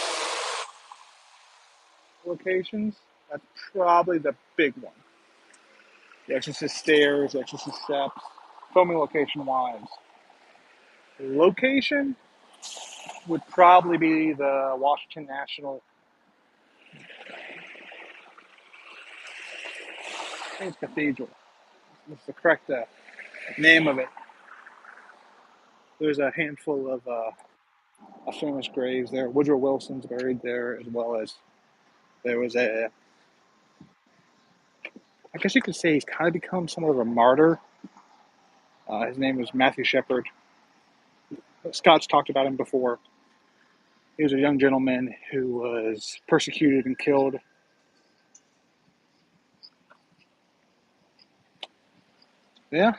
Speaker 1: locations. That's probably the big one. The Exorcist stairs, the Exorcist steps, filming location wise. Location would probably be the Washington National. I think it's Cathedral. That's the correct name of it. There's a handful of famous graves there. Woodrow Wilson's buried there, as well as there was I guess you could say he's kind of become somewhat of a martyr. His name was Matthew Shepard. Scott's talked about him before. He was a young gentleman who was persecuted and killed. Yeah.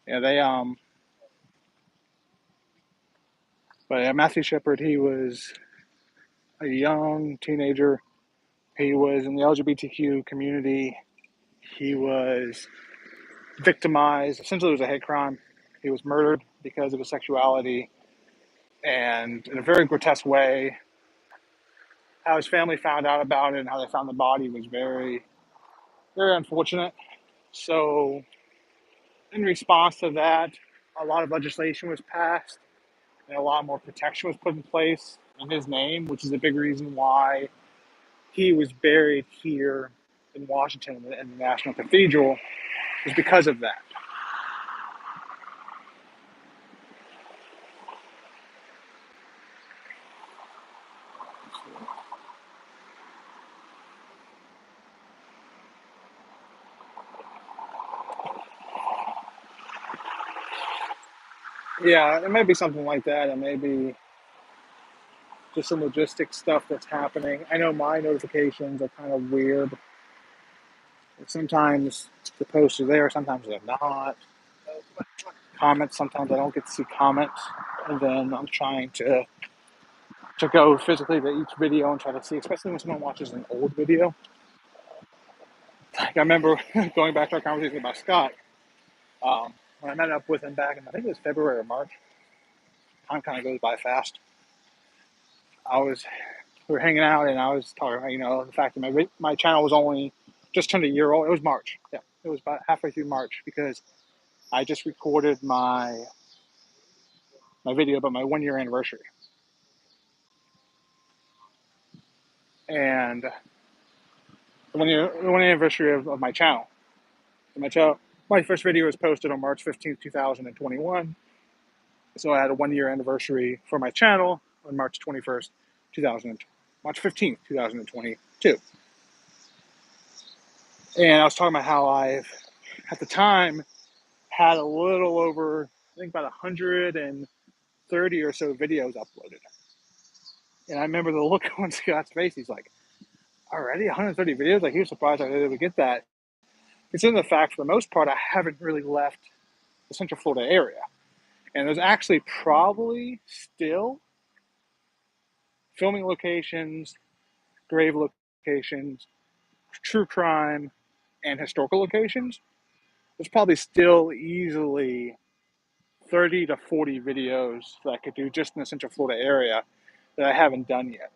Speaker 1: Yeah, but yeah, Matthew Shepard, he was a young teenager. He was in the LGBTQ community. He was victimized. Essentially, it was a hate crime. He was murdered because of his sexuality, and in a very grotesque way. How his family found out about it and how they found the body was very, very unfortunate. So, in response to that, a lot of legislation was passed and a lot more protection was put in place in his name, which is a big reason why he was buried here in Washington in the National Cathedral, was because of that. Yeah, it may be something like that. It may be just some logistics stuff that's happening. I know my notifications are kind of weird. Sometimes the posts are there, sometimes they're not. Comments, sometimes I don't get to see comments. And then I'm trying to to go physically to each video and try to see, especially when someone watches an old video. Like I remember going back to our conversation about Scott, when I met up with him back in, I think it was February or March. Time kind of goes by fast. We were hanging out and I was talking about, the fact that my channel was only just turned a year old. It was March. Yeah, it was about halfway through March because I just recorded my video about my 1 year anniversary. And the 1 year anniversary of my channel. So my first video was posted on March 15th, 2021. So I had a 1 year anniversary for my channel on March 21st, March 15th, 2022. And I was talking about how I've, at the time, had a little over, I think about 130 or so videos uploaded. And I remember the look on Scott's face. He's like, already 130 videos? Like, he was surprised I was able to get that. Considering the fact, for the most part, I haven't really left the Central Florida area. And there's actually probably still filming locations, grave locations, true crime, and historical locations. There's probably still easily 30 to 40 videos that I could do just in the Central Florida area that I haven't done yet.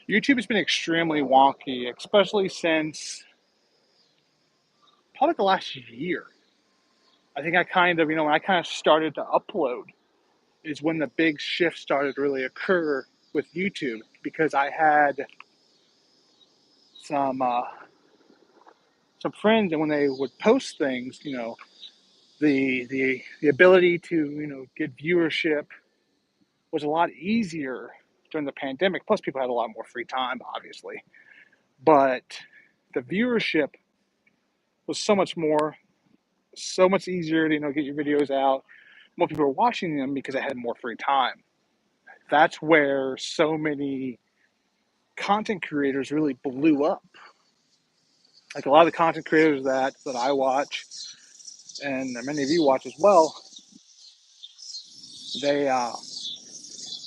Speaker 1: YouTube has been extremely wonky, especially since probably the last year. I think when I kind of started to upload is when the big shift started to really occur with YouTube, because I had some friends, and when they would post things, the ability to get viewership was a lot easier during the pandemic. Plus, people had a lot more free time, obviously, but the viewership was so much easier to get your videos out. More people were watching them because I had more free time. That's where so many content creators really blew up. Like a lot of the content creators that I watch, and many of you watch as well, they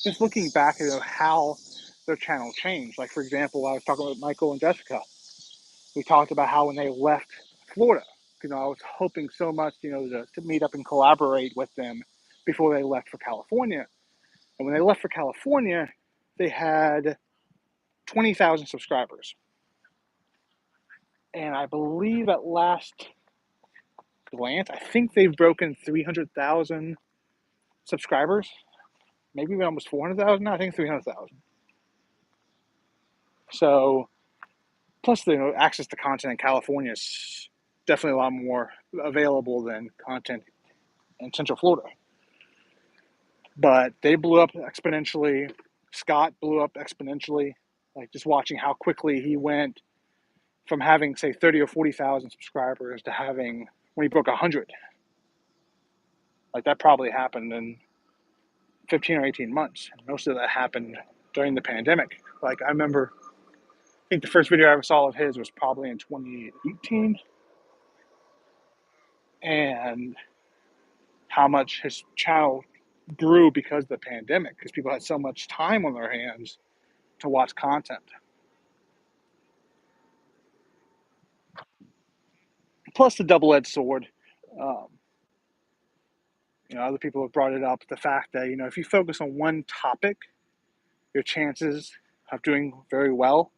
Speaker 1: just looking back at how their channel changed. Like, for example, I was talking with Michael and Jessica. We talked about how when they left Florida, I was hoping so much, to meet up and collaborate with them before they left for California. And when they left for California, they had 20,000 subscribers. And I believe at last glance, I think they've broken 300,000 subscribers. Maybe even almost 400,000 now. I think 300,000. So, plus the access to content in California is definitely a lot more available than content in Central Florida. But they blew up exponentially. Scott blew up exponentially. Like, just watching how quickly he went from having, say, 30 or 40,000 subscribers to having, when he broke 100. Like, that probably happened in 15 or 18 months. And most of that happened during the pandemic. Like, I remember, I think the first video I ever saw of his was probably in 2018. And how much his channel grew because of the pandemic, because people had so much time on their hands to watch content. Plus the double-edged sword. Other people have brought it up, the fact that, if you focus on one topic, your chances of doing very well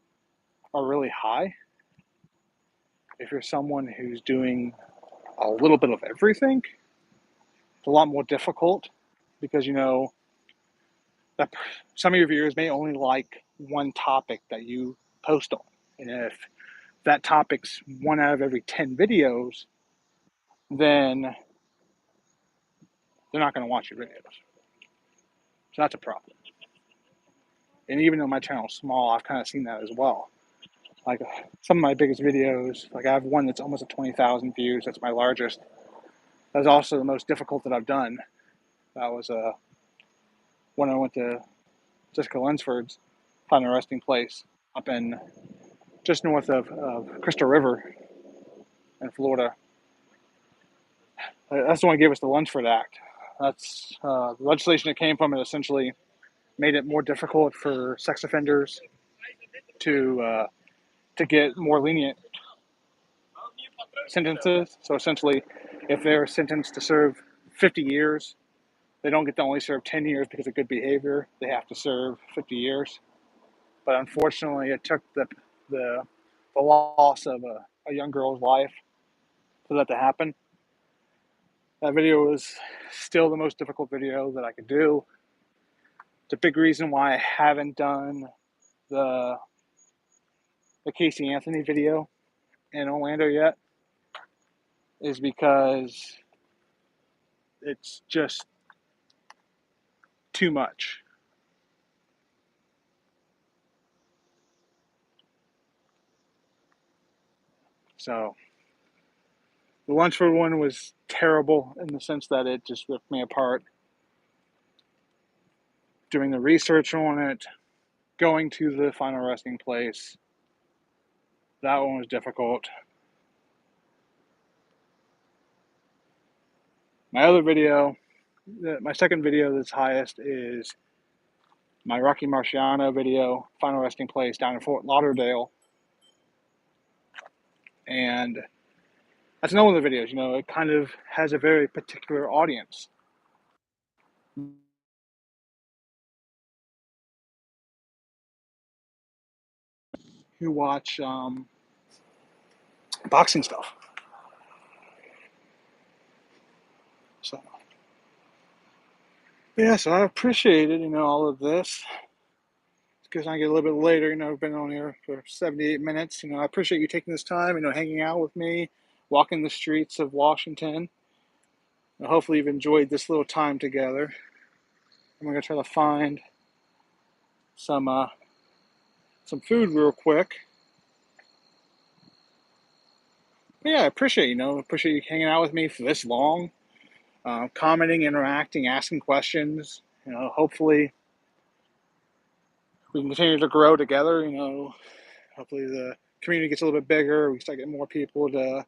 Speaker 1: are really high. If you're someone who's doing a little bit of everything, it's a lot more difficult, because, that some of your viewers may only like one topic that you post on. And if that topic's 1 out of every 10 videos, then they're not going to watch your videos. So that's a problem. And even though my channel's small, I've kind of seen that as well. Like, some of my biggest videos, like I have one that's almost at 20,000 views. That's my largest. That was also the most difficult that I've done. That was when I went to Jessica Lunsford's Find a Resting Place up in just north of Crystal River in Florida. That's the one who gave us the Lunsford Act. That's the legislation that came from it essentially made it more difficult for sex offenders to get more lenient sentences. So essentially, if they're sentenced to serve 50 years, they don't get to only serve 10 years because of good behavior. They have to serve 50 years. But unfortunately, it took the, the loss of a young girl's life for that to happen. That video was still the most difficult video that I could do. It's a big reason why I haven't done the Casey Anthony video in Orlando yet, is because it's just too much. So the Lunsford one was terrible in the sense that it just ripped me apart. Doing the research on it, going to the final resting place, that one was difficult. My other video, my second video that's highest is my Rocky Marciano video, final resting place down in Fort Lauderdale. And that's another one of the videos, it kind of has a very particular audience who watch boxing stuff. So, yeah, so I appreciated, all of this. Because I get a little bit later, I've been on here for 78 minutes. I appreciate you taking this time, hanging out with me, walking the streets of Washington. Hopefully you've enjoyed this little time together. I'm going to try to find some food real quick. But yeah, I appreciate, appreciate you hanging out with me for this long, commenting, interacting, asking questions. Hopefully we can continue to grow together. Hopefully the community gets a little bit bigger. We start getting more people to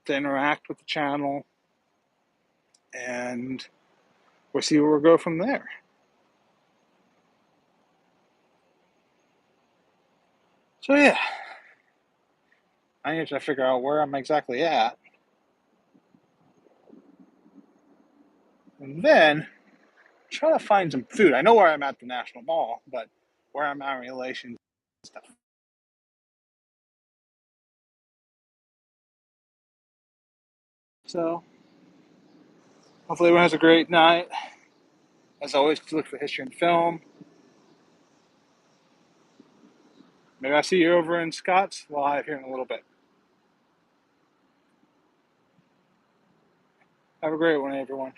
Speaker 1: interact with the channel, and we'll see where we'll go from there. So yeah, I need to figure out where I'm exactly at, and then try to find some food. I know where I'm at the National Mall, but where I'm at in relation to stuff. So hopefully everyone has a great night. As always, look for history and film. Maybe I'll see you over in Scott's live here in a little bit. Have a great one, everyone.